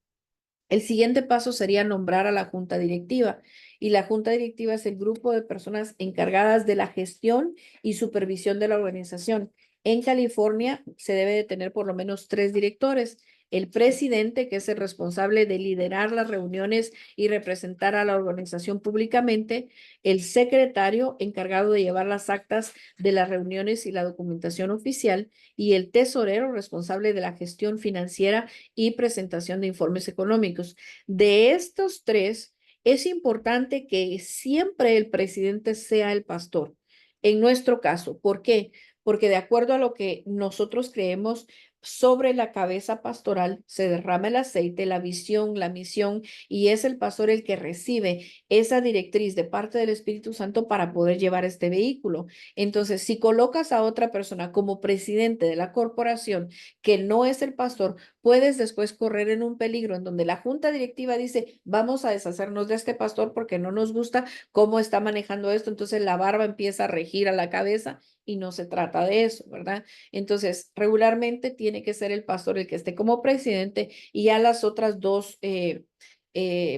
El siguiente paso sería nombrar a la junta directiva. Y la junta directiva es el grupo de personas encargadas de la gestión y supervisión de la organización. En California se debe de tener por lo menos 3 directores. El presidente, que es el responsable de liderar las reuniones y representar a la organización públicamente. El secretario, encargado de llevar las actas de las reuniones y la documentación oficial. Y el tesorero, responsable de la gestión financiera y presentación de informes económicos. De estos 3, es importante que siempre el presidente sea el pastor. En nuestro caso, ¿por qué? Porque de acuerdo a lo que nosotros creemos, sobre la cabeza pastoral se derrama el aceite, la visión, la misión, y es el pastor el que recibe esa directriz de parte del Espíritu Santo para poder llevar este vehículo. Entonces, si colocas a otra persona como presidente de la corporación que no es el pastor, puedes después correr en un peligro en donde la junta directiva dice, vamos a deshacernos de este pastor porque no nos gusta cómo está manejando esto. Entonces la barba empieza a regir a la cabeza y no se trata de eso, ¿verdad? Entonces, regularmente tiene que ser el pastor el que esté como presidente y ya las otras dos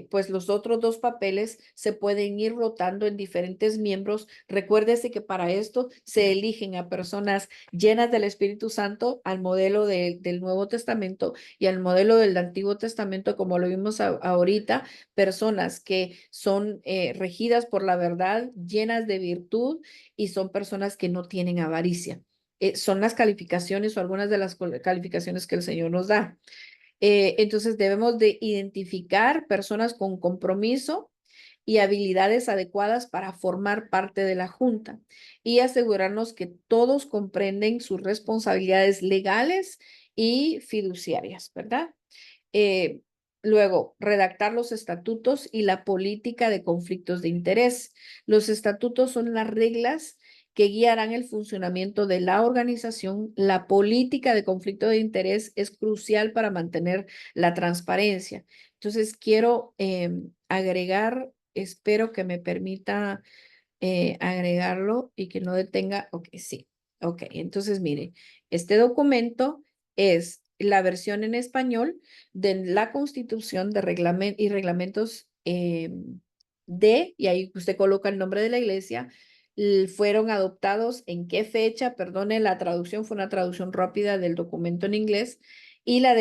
pues los otros 2 papeles se pueden ir rotando en diferentes miembros. Recuérdese que para esto se eligen a personas llenas del Espíritu Santo al modelo del Nuevo Testamento y al modelo del Antiguo Testamento, como lo vimos ahorita, personas que son regidas por la verdad, llenas de virtud y son personas que no tienen avaricia. Son las calificaciones o algunas de las calificaciones que el Señor nos da. Entonces debemos de identificar personas con compromiso y habilidades adecuadas para formar parte de la junta y asegurarnos que todos comprenden sus responsabilidades legales y fiduciarias, ¿verdad? Eh, Luego, redactar los estatutos y la política de conflictos de interés. Los estatutos son las reglas que guiarán el funcionamiento de la organización. La política de conflicto de interés es crucial para mantener la transparencia. Entonces, quiero agregar, espero que me permita agregarlo y que no detenga. Ok, sí. Ok, entonces mire, este documento es la versión en español de la Constitución de y reglamentos y ahí usted coloca el nombre de la iglesia. Fueron adoptados en qué fecha, perdone, la traducción fue una traducción rápida del documento en inglés y la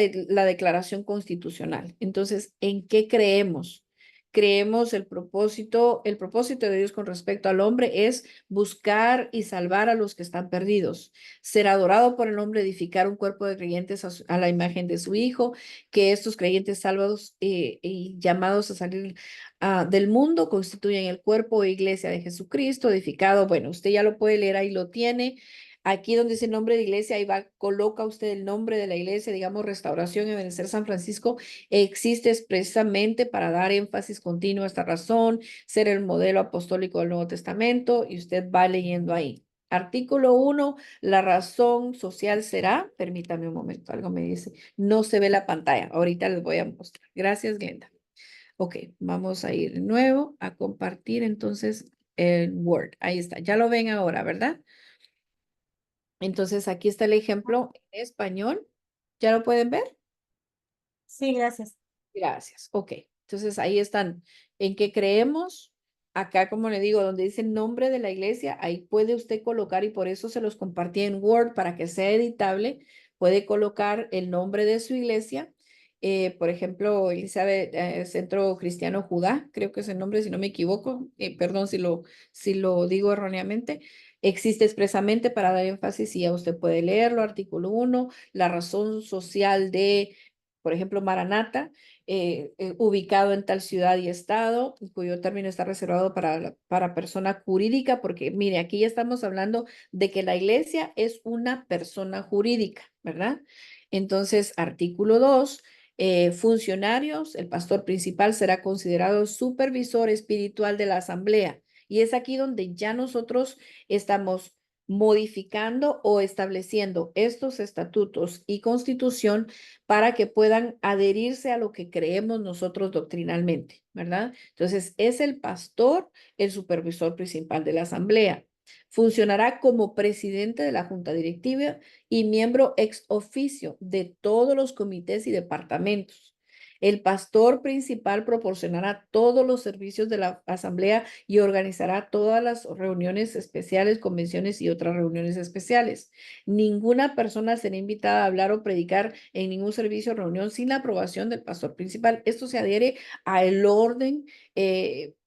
declaración constitucional. Entonces, ¿en qué creemos? creemos el propósito de Dios con respecto al hombre es buscar y salvar a los que están perdidos, ser adorado por el hombre, edificar un cuerpo de creyentes a la imagen de su Hijo, que estos creyentes salvados y llamados a salir del mundo constituyen el cuerpo o iglesia de Jesucristo, edificado. Bueno, usted ya lo puede leer, ahí lo tiene. Aquí donde dice nombre de iglesia, ahí va, coloca usted el nombre de la iglesia, digamos Restauración Ebenecer San Francisco, existe expresamente para dar énfasis continuo a esta razón, ser el modelo apostólico del Nuevo Testamento, y usted va leyendo ahí. Artículo 1, la razón social será, permítame un momento, algo me dice, no se ve la pantalla, ahorita les voy a mostrar. Gracias, Glenda. Ok, vamos a ir de nuevo a compartir entonces el Word. Ahí está, ya lo ven ahora, ¿verdad? Entonces aquí está el ejemplo en español. ¿Ya lo pueden ver? Sí, gracias. Gracias. Ok, entonces ahí están. ¿En qué creemos? Acá, como le digo, donde dice el nombre de la iglesia, ahí puede usted colocar, y por eso se los compartí en Word para que sea editable. Puede colocar el nombre de su iglesia. Por ejemplo, Elizabeth, Centro Cristiano Judá, creo que es el nombre, si no me equivoco. Perdón si lo digo erróneamente. Existe expresamente para dar énfasis, y ya usted puede leerlo. Artículo 1, la razón social de, por ejemplo, Maranata, ubicado en tal ciudad y estado, cuyo término está reservado para persona jurídica, porque mire, aquí ya estamos hablando de que la iglesia es una persona jurídica, ¿verdad? Entonces, artículo 2, funcionarios, el pastor principal será considerado supervisor espiritual de la asamblea. Y es aquí donde ya nosotros estamos modificando o estableciendo estos estatutos y constitución para que puedan adherirse a lo que creemos nosotros doctrinalmente, ¿verdad? Entonces, es el pastor el supervisor principal de la asamblea. Funcionará como presidente de la junta directiva y miembro ex oficio de todos los comités y departamentos. El pastor principal proporcionará todos los servicios de la asamblea y organizará todas las reuniones especiales, convenciones y otras reuniones especiales. Ninguna persona será invitada a hablar o predicar en ningún servicio o reunión sin la aprobación del pastor principal. Esto se adhiere al orden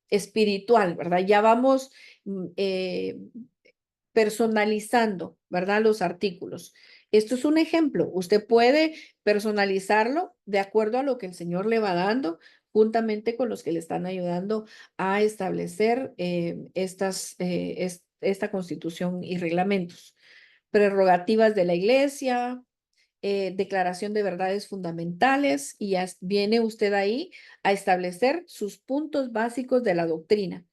espiritual, ¿verdad? Ya vamos personalizando, ¿verdad? Los artículos. Esto es un ejemplo. Usted puede personalizarlo de acuerdo a lo que el Señor le va dando, juntamente con los que le están ayudando a establecer esta constitución y reglamentos. Prerrogativas de la iglesia, declaración de verdades fundamentales, y ya viene usted ahí a establecer sus puntos básicos de la doctrina,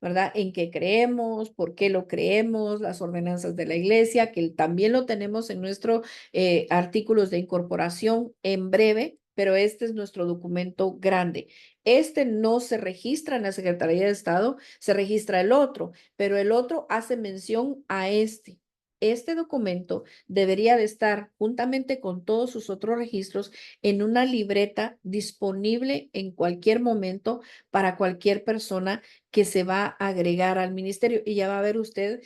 ¿verdad? En qué creemos, por qué lo creemos, las ordenanzas de la iglesia, que también lo tenemos en nuestros artículos de incorporación en breve, pero este es nuestro documento grande. Este no se registra en la Secretaría de Estado, se registra el otro, pero el otro hace mención a este. Este documento debería de estar juntamente con todos sus otros registros en una libreta disponible en cualquier momento para cualquier persona que se va a agregar al ministerio, y ya va a ver usted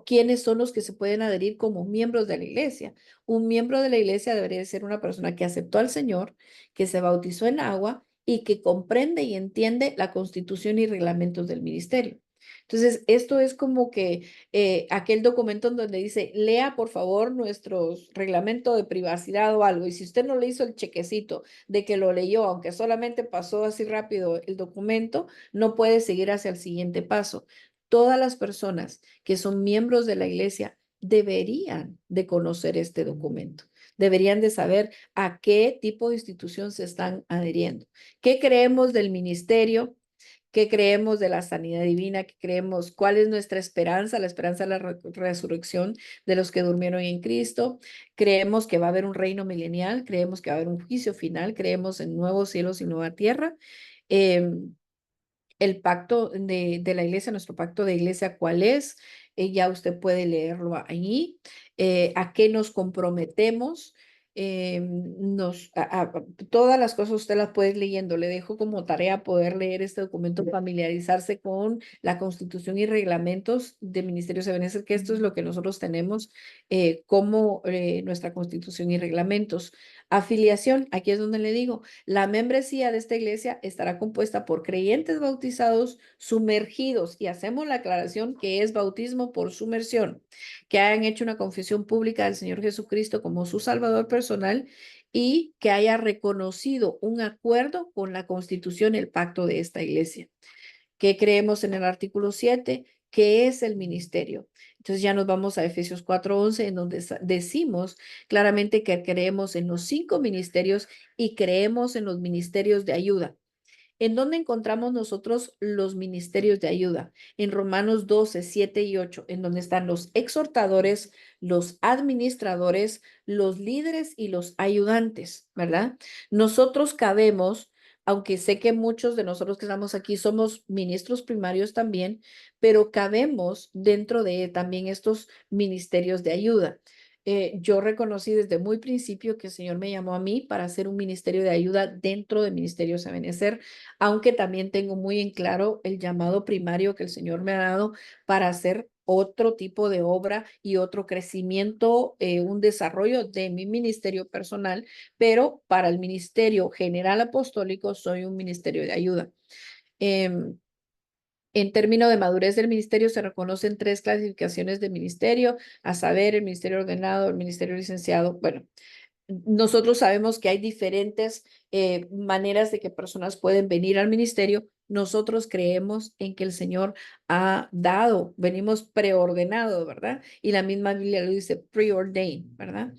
quiénes son los que se pueden adherir como miembros de la iglesia. Un miembro de la iglesia debería de ser una persona que aceptó al Señor, que se bautizó en agua y que comprende y entiende la constitución y reglamentos del ministerio. Entonces, esto es como que aquel documento en donde dice, lea por favor nuestro reglamento de privacidad o algo, y si usted no le hizo el chequecito de que lo leyó, aunque solamente pasó así rápido el documento, no puede seguir hacia el siguiente paso. Todas las personas que son miembros de la iglesia deberían de conocer este documento. Deberían de saber a qué tipo de institución se están adheriendo. ¿Qué creemos del ministerio? ¿Qué creemos de la sanidad divina? ¿Qué creemos? ¿Cuál es nuestra esperanza? La esperanza de la resurrección de los que durmieron en Cristo. Creemos que va a haber un reino milenial. Creemos que va a haber un juicio final. Creemos en nuevos cielos y nueva tierra. El pacto de la iglesia, nuestro pacto de iglesia, ¿cuál es? Ya usted puede leerlo ahí. ¿A qué nos comprometemos? todas las cosas usted las puede ir leyendo. Le dejo como tarea poder leer este documento, familiarizarse con la Constitución y reglamentos de Ministerios de Benecer, que esto es lo que nosotros tenemos como nuestra Constitución y reglamentos. Afiliación, aquí es donde le digo, la membresía de esta iglesia estará compuesta por creyentes bautizados, sumergidos, y hacemos la aclaración que es bautismo por sumersión, que hayan hecho una confesión pública del Señor Jesucristo como su Salvador personal y que haya reconocido un acuerdo con la Constitución, el pacto de esta iglesia. ¿Qué creemos en el artículo 7? ¿Qué es el ministerio? Entonces ya nos vamos a Efesios 4:11, en donde decimos claramente que creemos en los 5 ministerios y creemos en los ministerios de ayuda. ¿En dónde encontramos nosotros los ministerios de ayuda? En Romanos 12, 7 y 8, en donde están los exhortadores, los administradores, los líderes y los ayudantes, ¿verdad? Nosotros cabemos, aunque sé que muchos de nosotros que estamos aquí somos ministros primarios también, pero cabemos dentro de también estos ministerios de ayuda. Yo reconocí desde muy principio que el Señor me llamó a mí para hacer un ministerio de ayuda dentro de Ministerios Ebenecer, aunque también tengo muy en claro el llamado primario que el Señor me ha dado para hacer otro tipo de obra y otro crecimiento, un desarrollo de mi ministerio personal, pero para el ministerio general apostólico soy un ministerio de ayuda. En términos de madurez del ministerio, se reconocen 3 clasificaciones de ministerio, a saber, el ministerio ordenado, el ministerio licenciado. Bueno, nosotros sabemos que hay diferentes maneras de que personas pueden venir al ministerio. Nosotros creemos en que el Señor ha dado, venimos preordenado, ¿verdad? Y la misma Biblia lo dice, preordained, ¿verdad?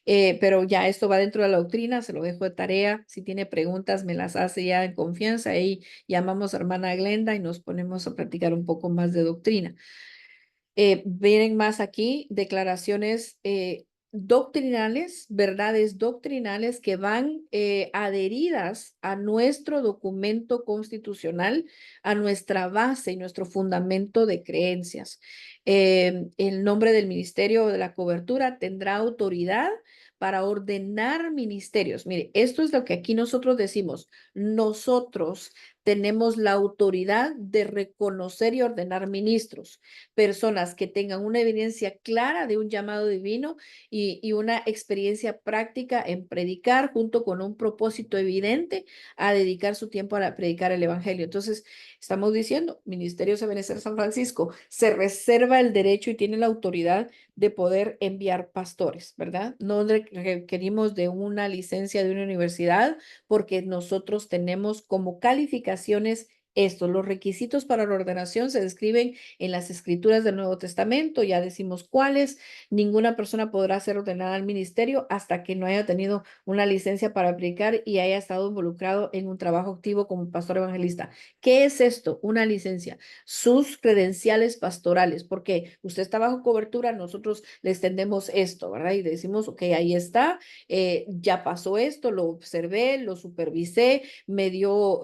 Pero ya esto va dentro de la doctrina, se lo dejo de tarea. Si tiene preguntas, me las hace ya en confianza. Ahí llamamos a hermana Glenda y nos ponemos a practicar un poco más de doctrina. Vienen más aquí declaraciones doctrinales, verdades doctrinales que van adheridas a nuestro documento constitucional, a nuestra base y nuestro fundamento de creencias. El nombre del ministerio de la cobertura tendrá autoridad para ordenar ministerios. Mire, esto es lo que aquí nosotros decimos. Nosotros tenemos la autoridad de reconocer y ordenar ministros, personas que tengan una evidencia clara de un llamado divino y una experiencia práctica en predicar junto con un propósito evidente a dedicar su tiempo a predicar el evangelio. Entonces, estamos diciendo, Ministerio de Benecer San Francisco se reserva el derecho y tiene la autoridad de poder enviar pastores, ¿verdad? No requerimos de una licencia de una universidad porque nosotros tenemos como calificaciones esto. Los requisitos para la ordenación se describen en las escrituras del Nuevo Testamento, ya decimos cuáles. Ninguna persona podrá ser ordenada al ministerio hasta que no haya tenido una licencia para aplicar y haya estado involucrado en un trabajo activo como pastor evangelista. ¿Qué es esto? Una licencia. Sus credenciales pastorales, porque usted está bajo cobertura, nosotros le extendemos esto, ¿verdad? Y decimos, ok, ahí está, ya pasó esto, lo observé, lo supervisé, me dio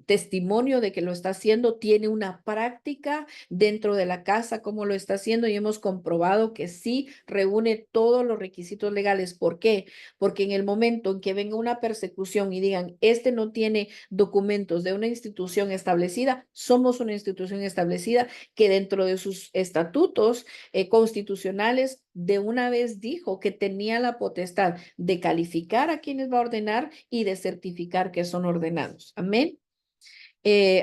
testimonio de que lo está haciendo, tiene una práctica dentro de la casa, cómo lo está haciendo, y hemos comprobado que sí reúne todos los requisitos legales. ¿Por qué? Porque en el momento en que venga una persecución y digan, este no tiene documentos de una institución establecida, somos una institución establecida que dentro de sus estatutos constitucionales de una vez dijo que tenía la potestad de calificar a quienes va a ordenar y de certificar que son ordenados. Amén.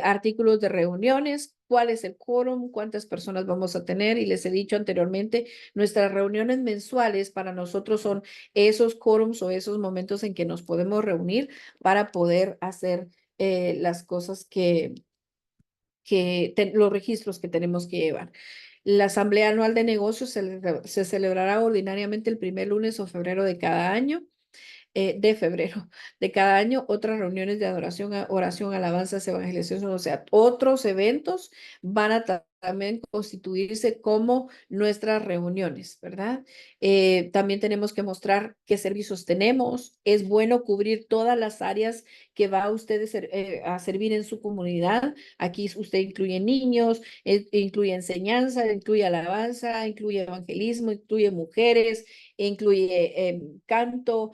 Artículos de reuniones, cuál es el quórum, cuántas personas vamos a tener, y les he dicho anteriormente, nuestras reuniones mensuales para nosotros son esos quórums o esos momentos en que nos podemos reunir para poder hacer las cosas los registros que tenemos que llevar. La Asamblea Anual de Negocios se celebrará ordinariamente el primer lunes o febrero de cada año. de febrero de cada año, otras reuniones de adoración, oración, alabanzas, evangelización, o sea, otros eventos van a también constituirse como nuestras reuniones, ¿verdad? También tenemos que mostrar qué servicios tenemos. Es bueno cubrir todas las áreas que va usted a servir en su comunidad. Aquí usted incluye niños, incluye enseñanza, incluye alabanza, incluye evangelismo, incluye mujeres, incluye canto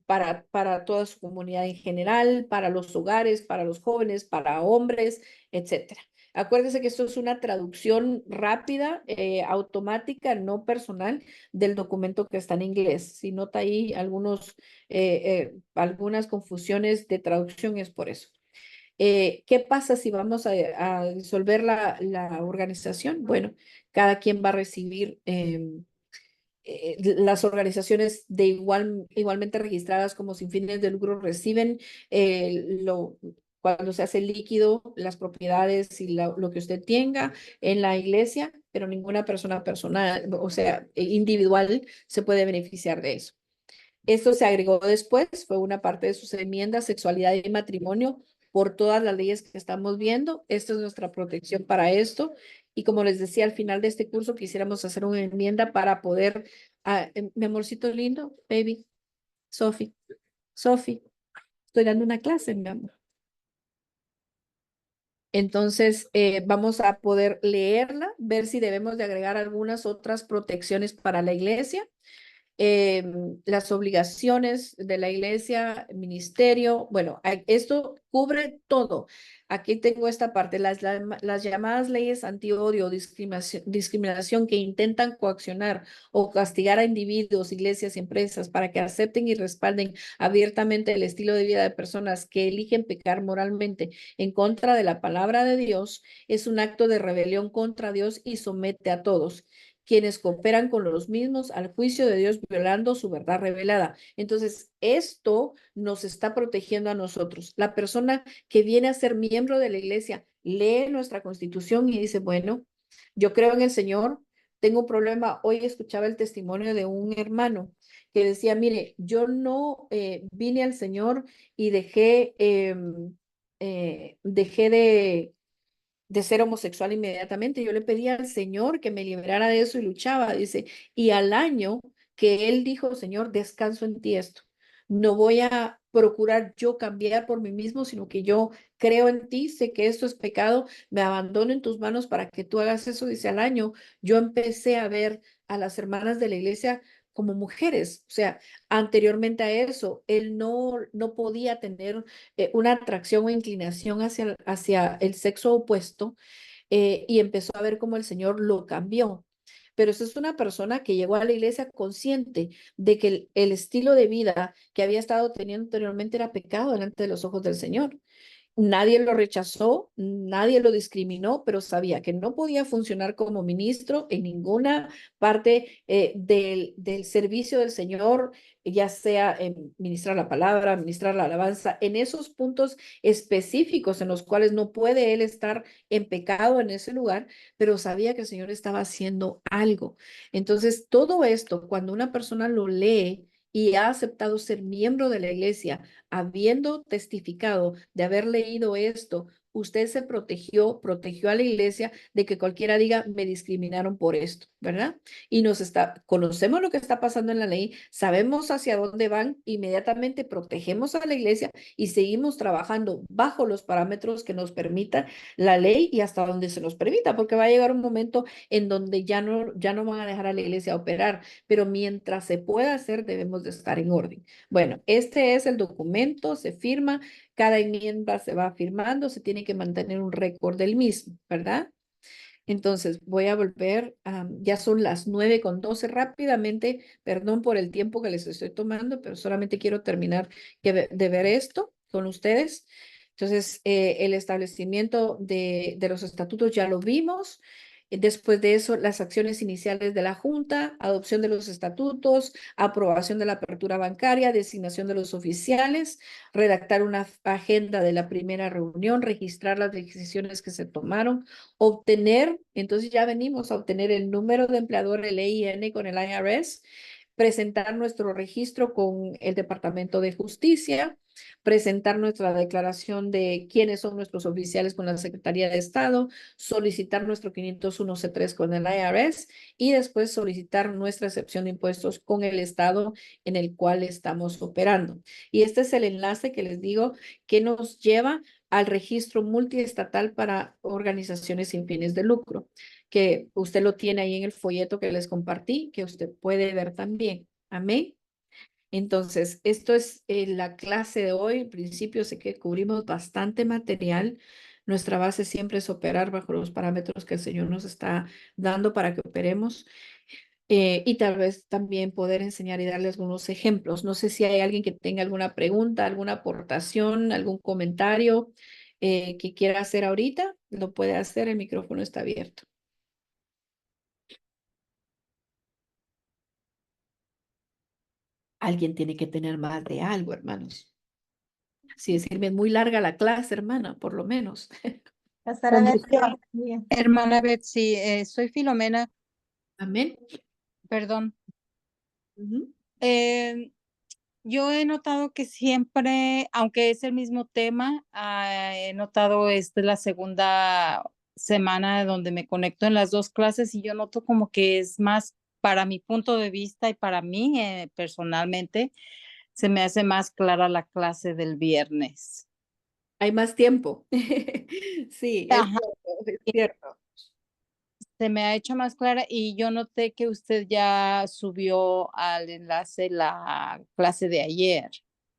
para toda su comunidad en general, para los hogares, para los jóvenes, para hombres, etcétera. Acuérdese que esto es una traducción rápida, automática, no personal del documento que está en inglés. Si nota ahí algunas confusiones de traducción es por eso. ¿Qué pasa si vamos a disolver la organización? Bueno, cada quien va a recibir las organizaciones igualmente registradas como sin fines de lucro reciben cuando se hace líquido las propiedades y lo que usted tenga en la iglesia, pero ninguna persona personal, o sea, individual, se puede beneficiar de eso. Esto se agregó después, fue una parte de sus enmiendas, sexualidad y matrimonio, por todas las leyes que estamos viendo. Esta es nuestra protección para esto. Y como les decía, al final de este curso quisiéramos hacer una enmienda para poder, mi amorcito lindo, baby, Sophie, Sophie, estoy dando una clase, mi amor. Entonces, vamos a poder leerla, ver si debemos de agregar algunas otras protecciones para la iglesia. Las obligaciones de la iglesia, ministerio, bueno, esto cubre todo. Aquí tengo esta parte, las llamadas leyes antiodio, discriminación que intentan coaccionar o castigar a individuos, iglesias y empresas para que acepten y respalden abiertamente el estilo de vida de personas que eligen pecar moralmente en contra de la palabra de Dios, es un acto de rebelión contra Dios y somete a todos quienes cooperan con los mismos al juicio de Dios violando su verdad revelada. Entonces, esto nos está protegiendo a nosotros. La persona que viene a ser miembro de la iglesia lee nuestra constitución y dice, bueno, yo creo en el Señor, tengo un problema. Hoy escuchaba el testimonio de un hermano que decía, mire, yo no vine al Señor y dejé de ser homosexual inmediatamente. Yo le pedía al Señor que me liberara de eso y luchaba, dice, y al año que él dijo, Señor, descanso en ti esto. No voy a procurar yo cambiar por mí mismo, sino que yo creo en ti, sé que esto es pecado, me abandono en tus manos para que tú hagas eso. Dice, al año yo empecé a ver a las hermanas de la iglesia como mujeres, o sea, anteriormente a eso, él no podía tener una atracción o inclinación hacia el sexo opuesto y empezó a ver cómo el Señor lo cambió. Pero esa es una persona que llegó a la iglesia consciente de que el estilo de vida que había estado teniendo anteriormente era pecado delante de los ojos del Señor. Nadie lo rechazó, nadie lo discriminó, pero sabía que no podía funcionar como ministro en ninguna parte del servicio del Señor, ya sea en ministrar la palabra, ministrar la alabanza, en esos puntos específicos en los cuales no puede él estar en pecado en ese lugar, pero sabía que el Señor estaba haciendo algo. Entonces, todo esto, cuando una persona lo lee y ha aceptado ser miembro de la iglesia, habiendo testificado de haber leído esto, usted se protegió a la iglesia de que cualquiera diga, me discriminaron por esto, ¿verdad? Y conocemos lo que está pasando en la ley, sabemos hacia dónde van, inmediatamente protegemos a la iglesia y seguimos trabajando bajo los parámetros que nos permita la ley y hasta donde se nos permita, porque va a llegar un momento en donde ya no van a dejar a la iglesia operar, pero mientras se pueda hacer, debemos de estar en orden. Bueno, este es el documento, se firma, cada enmienda se va firmando, se tiene que mantener un récord del mismo, ¿verdad? Entonces, voy a volver, ya son las 9:12 rápidamente, perdón por el tiempo que les estoy tomando, pero solamente quiero terminar de ver esto con ustedes. Entonces, el establecimiento de los estatutos ya lo vimos. Después de eso, las acciones iniciales de la Junta, adopción de los estatutos, aprobación de la apertura bancaria, designación de los oficiales, redactar una agenda de la primera reunión, registrar las decisiones que se tomaron, obtener, entonces ya venimos a obtener el número de empleador, el EIN con el IRS, presentar nuestro registro con el Departamento de Justicia, presentar nuestra declaración de quiénes son nuestros oficiales con la Secretaría de Estado, solicitar nuestro 501c3 con el IRS y después solicitar nuestra excepción de impuestos con el estado en el cual estamos operando. Y este es el enlace que les digo que nos lleva al registro multiestatal para organizaciones sin fines de lucro, que usted lo tiene ahí en el folleto que les compartí, que usted puede ver también. Amén. Entonces, esto es la clase de hoy. En principio, sé que cubrimos bastante material. Nuestra base siempre es operar bajo los parámetros que el Señor nos está dando para que operemos. Y tal vez también poder enseñar y darle algunos ejemplos. No sé si hay alguien que tenga alguna pregunta, alguna aportación, algún comentario que quiera hacer ahorita. Lo puede hacer, el micrófono está abierto. Alguien tiene que tener más de algo, hermanos. Si decirme, es muy larga la clase, hermana, por lo menos. Pastora Hombre, Betsy, bien. Hermana Betsy, soy Filomena, amén. perdón. Ujú. Yo he notado que siempre, aunque es el mismo tema, he notado esta es la segunda semana donde me conecto en las dos clases y yo noto como que es más para mi punto de vista y para mí personalmente, se me hace más clara la clase del viernes. Hay más tiempo. Sí, es Ajá, cierto, es cierto. se me ha hecho más clara y yo noté que usted ya subió al enlace la clase de ayer.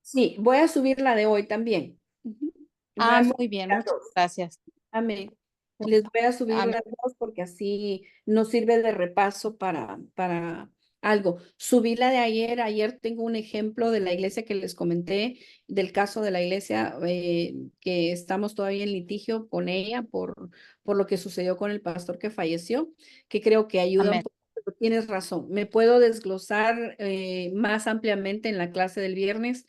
Sí, voy a subir la de hoy también. Ujú. Voy a subir Muy bien, las muchas dos. gracias. Amén. Les voy a subir Amén. las dos porque así nos sirve de repaso para algo. Subí la de ayer. Ayer tengo un ejemplo de la iglesia que les comenté, del caso de la iglesia que estamos todavía en litigio con ella por lo que sucedió con el pastor que falleció, que creo que ayuda un Amén. poco. Pero tienes razón. Me puedo desglosar más ampliamente en la clase del viernes.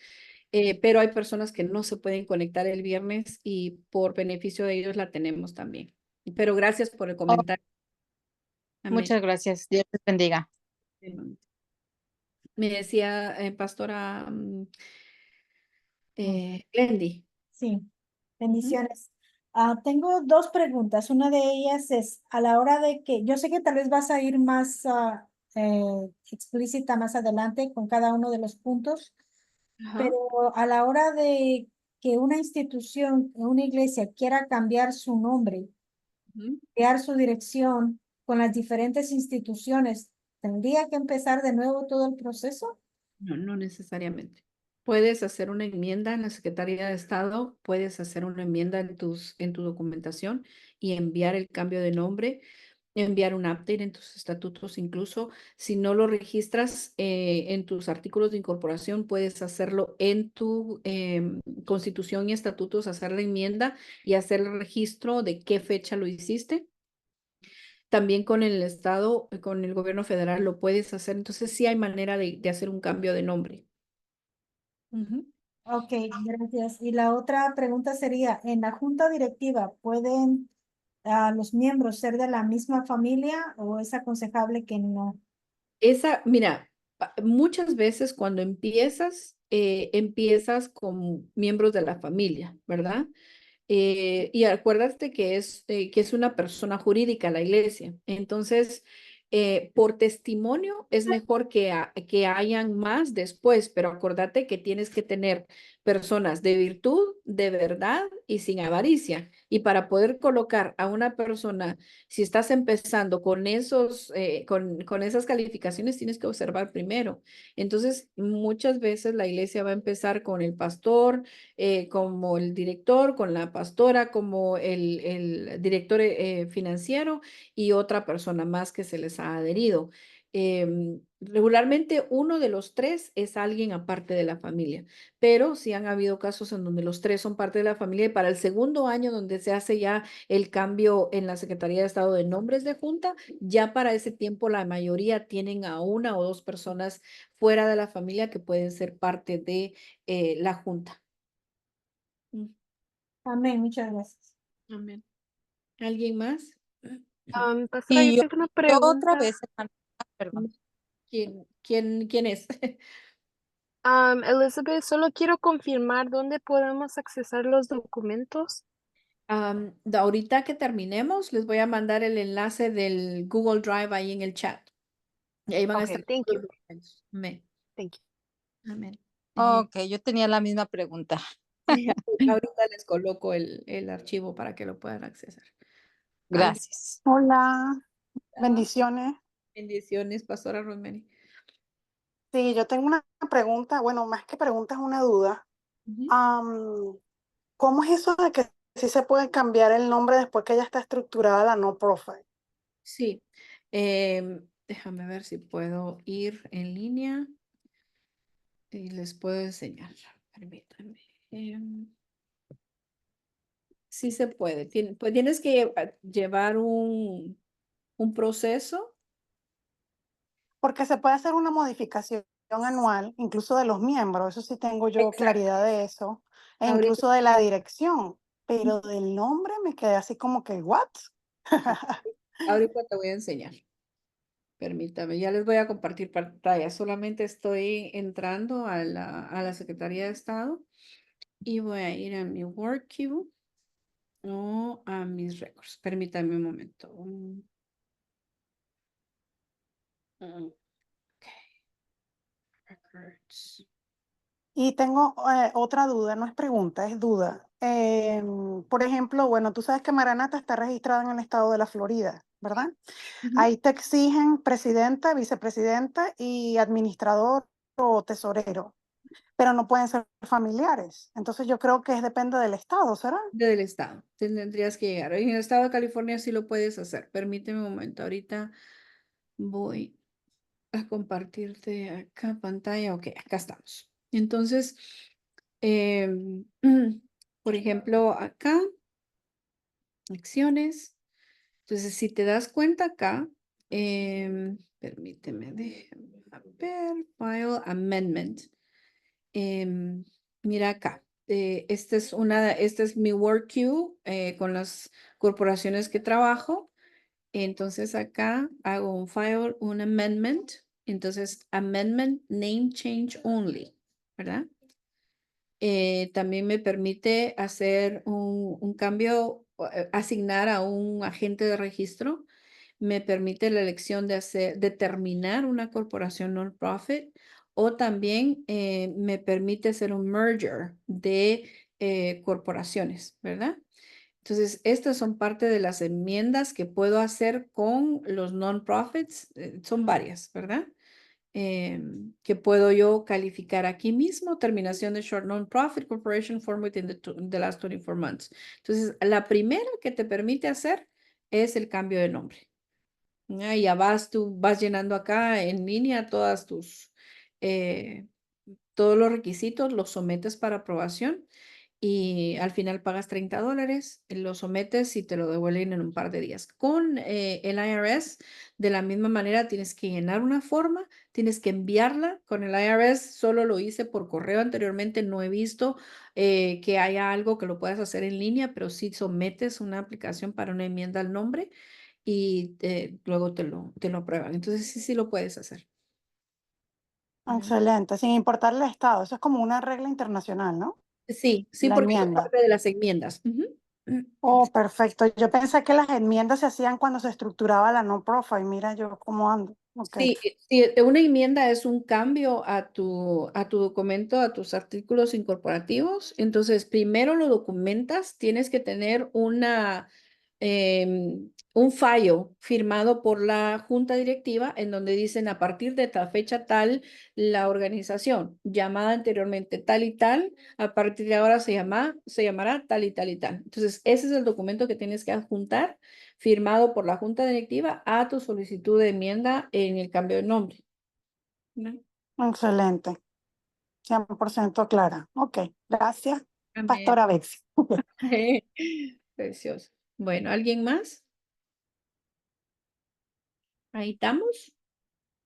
Pero hay personas que no se pueden conectar el viernes y por beneficio de ellos la tenemos también. Pero gracias por el Oh, comentario. Amén. muchas gracias. Dios les bendiga. Me decía, pastora Mm, Glendy. sí, Ujú. bendiciones. Tengo dos preguntas. Una de ellas es, a la hora de que, yo sé que tal vez vas a ir más explícita más adelante con cada uno de los puntos, Ajá. pero a la hora de que una institución, una iglesia quiera cambiar su nombre, Ujú. crear su dirección con las diferentes instituciones, ¿tendría que empezar de nuevo todo el proceso? No, no necesariamente. Puedes hacer una enmienda en la Secretaría de Estado, puedes hacer una enmienda en tu documentación y enviar el cambio de nombre, enviar un update en tus estatutos, incluso si no lo registras en tus artículos de incorporación, puedes hacerlo en tu constitución y estatutos, hacer la enmienda y hacer el registro de qué fecha lo hiciste. También con el Estado, con el gobierno federal lo puedes hacer. Entonces sí hay manera de hacer un cambio de nombre. Ujú. Ok, gracias. Y la otra pregunta sería, ¿en la junta directiva pueden los miembros ser de la misma familia o es aconsejable que no? Mira, muchas veces cuando empiezas con miembros de la familia, ¿verdad? Y acuérdate que es una persona jurídica la iglesia. Entonces, por testimonio es mejor que hayan más después, pero acuérdate que tienes que tener personas de virtud, de verdad y sin avaricia. Y para poder colocar a una persona, si estás empezando con con esas calificaciones, tienes que observar primero. Entonces, muchas veces la iglesia va a empezar con el pastor, como el director, con la pastora, como el director financiero y otra persona más que se les ha adherido. Regularmente uno de los tres es alguien aparte de la familia, pero sí han habido casos en donde los tres son parte de la familia y para el segundo año donde se hace ya el cambio en la Secretaría de Estado de nombres de junta, ya para ese tiempo la mayoría tienen a una o dos personas fuera de la familia que pueden ser parte de la junta. Mm. Amén, muchas gracias. Amén. ¿Alguien más? Pastora, yo Y tengo una yo otra pregunta. vez, hermana, perdón. ¿Quién? ¿Quién es? Elizabeth, solo quiero confirmar dónde podemos accesar los documentos. Ahorita que terminemos, les voy a mandar el enlace del Google Drive ahí en el chat. Y ahí van a estar Okay, thank todos you. los documentos. Amén. Thank you. Amén. Ok, yo tenía la misma pregunta. Ahorita les coloco el archivo para que lo puedan accesar. ¿Alguien? Gracias. Hola, más? bendiciones. Bendiciones, Pastora Rosemary. Sí, yo tengo una pregunta, bueno, más que pregunta es una duda. Ujú. ¿Cómo es eso de que sí se puede cambiar el nombre después que ya está estructurada la no profile? Sí. Déjame ver si puedo ir en línea y les puedo enseñar. Permítanme. Sí se puede. Pues tienes que llevar un proceso. Porque se puede hacer una modificación anual, incluso de los miembros, eso sí tengo yo Exacto. claridad de eso, e Ahorita, incluso de la dirección, pero del nombre me quedé así como que, ¿what? ahorita te voy a enseñar. Permítame, ya les voy a compartir pantalla. Solamente estoy entrando a la Secretaría de Estado y voy a ir a mi Work Queue o a mis records. Permítame un momento. Ok. Records. Y tengo otra duda, no es pregunta, es duda. Por ejemplo, bueno, tú sabes que Maranata está registrada en el estado de la Florida, ¿verdad? Ujú. Ahí te exigen presidenta, vicepresidenta y administrador o tesorero, pero no pueden ser familiares. Entonces yo creo que depende del estado, ¿será? Del estado. Tendrías que llegar. En el estado de California sí lo puedes hacer. Permíteme un momento. Ahorita voy a compartirte acá pantalla. Ok, acá estamos. Entonces, em, por ejemplo, acá, acciones. Entonces, si te das cuenta acá, permíteme, déjame ver, File Amendment. Mira acá, esta es mi work queue con las corporaciones que trabajo. Entonces acá hago un file, un amendment. Entonces, amendment name change only, ¿verdad? También me permite hacer un cambio, asignar a un agente de registro. Me permite la elección de determinar una corporación non-profit o también me permite hacer un merger de corporaciones, ¿verdad? Entonces, estas son parte de las enmiendas que puedo hacer con los non-profits. Son varias, ¿verdad? Que puedo yo calificar aquí mismo, terminación de short non-profit corporation formed within the last 24 months. Entonces, la primera que te permite hacer es el cambio de nombre. Ya tú vas llenando acá en línea todos los requisitos, los sometes para aprobación y al final pagas $30, lo sometes y te lo devuelven en un par de días. Con el IRS, de la misma manera, tienes que llenar una forma, tienes que enviarla. Con el IRS solo lo hice por correo anteriormente, no he visto que haya algo que lo puedas hacer en línea, pero sí sometes una aplicación para una enmienda al nombre y luego te lo aprueban. Entonces sí lo puedes hacer. Excelente, sin importar el estado, eso es como una regla internacional, ¿no? Sí, La porque es enmienda. parte de las enmiendas. Ujú. Oh, perfecto. Yo pensé que las enmiendas se hacían cuando se estructuraba la no profile. Mira yo cómo ando. Ok. Sí, una enmienda es un cambio a tu documento, a tus artículos incorporativos. Entonces, primero lo documentas, tienes que tener un fallo firmado por la junta directiva en donde dicen a partir de tal fecha tal, la organización llamada anteriormente tal y tal, a partir de ahora se llamará tal y tal y tal. Entonces, ese es el documento que tienes que adjuntar firmado por la junta directiva a tu solicitud de enmienda en el cambio de nombre. ¿No? Excelente. 100% clara. Ok. Gracias, Amén. Pastora Betsy. Precioso. Bueno, ¿alguien más? Ahí estamos.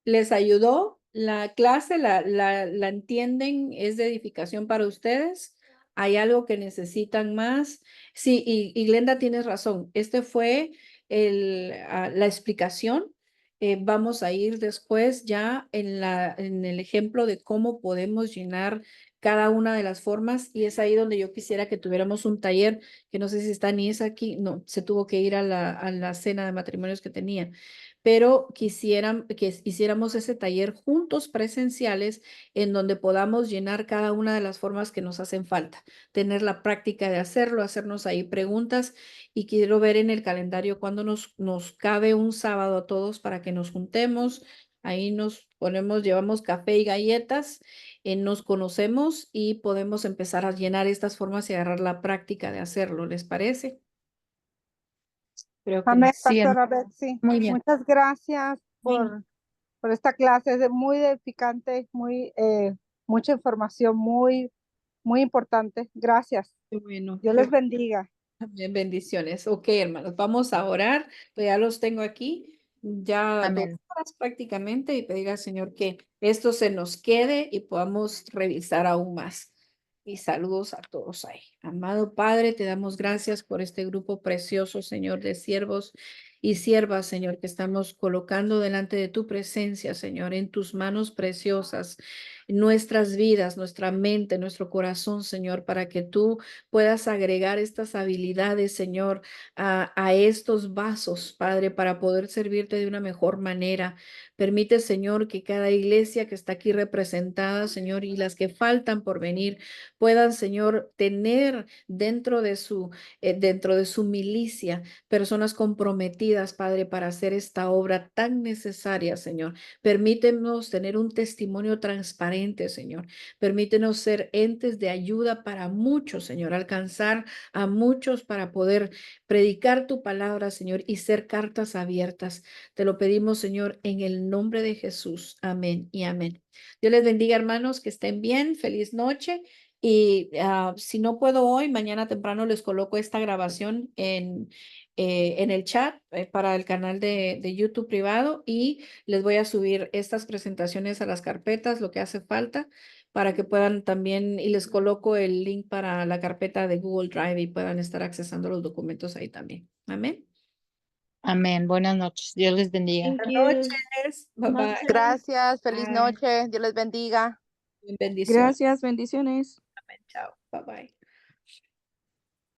¿Les ayudó? La clase la entienden, es de edificación para ustedes. ¿Hay algo que necesitan más? Sí, y Glenda tienes razón. Este fue la explicación. Vamos a ir después ya en el ejemplo de cómo podemos llenar cada una de las formas, y es ahí donde yo quisiera que tuviéramos un taller, que no sé si está Nies aquí, no, se tuvo que ir a la cena de matrimonios que tenía, pero quisieran que hiciéramos ese taller juntos presenciales en donde podamos llenar cada una de las formas que nos hacen falta, tener la práctica de hacerlo, hacernos ahí preguntas, y quiero ver en el calendario cuándo nos cabe un sábado a todos para que nos juntemos. Ahí nos ponemos, llevamos café y galletas, nos conocemos y podemos empezar a llenar estas formas y agarrar la práctica de hacerlo. ¿Les parece? Creo que Amén, Sí, pastora Betsy. muy bien. Muchas gracias por esta clase. Es muy edificante, mucha información, muy importante. Gracias. qué bueno. Dios les bendiga. Amén, bendiciones. Ok, hermanos, vamos a orar. Pues ya los tengo aquí, ya 2 Amén. horas prácticamente, y pedir al Señor que esto se nos quede y podamos revisar aún más. Y saludos a todos ahí. Amado Padre, te damos gracias por este grupo precioso, Señor, de siervos y siervas, Señor, que estamos colocando delante de tu presencia, Señor, en tus manos preciosas, nuestras vidas, nuestra mente, nuestro corazón, Señor, para que tú puedas agregar estas habilidades, Señor, a estos vasos, Padre, para poder servirte de una mejor manera. Permite, Señor, que cada iglesia que está aquí representada, Señor, y las que faltan por venir, puedan, Señor, tener dentro de su milicia personas comprometidas, Padre, para hacer esta obra tan necesaria, Señor. Permítenos tener un testimonio transparente, Señor. Permítenos ser entes de ayuda para muchos, Señor, alcanzar a muchos para poder predicar tu palabra, Señor, y ser cartas abiertas. Te lo pedimos, Señor, en el nombre de Jesús. Amén y amén. Dios les bendiga, hermanos, que estén bien. Feliz noche. Y si no puedo hoy, mañana temprano les coloco esta grabación en el chat para el canal de YouTube privado, y les voy a subir estas presentaciones a las carpetas, lo que hace falta, para que puedan también, y les coloco el link para la carpeta de Google Drive y puedan estar accesando los documentos ahí también. Amén. Amén. Buenas noches. Dios les bendiga. Thank Buenas you. noches. Bye bye. Noche. Gracias, feliz Bye. noche. Dios les bendiga. Bendiciones. Gracias, bendiciones. Amén. Chao. Bye bye.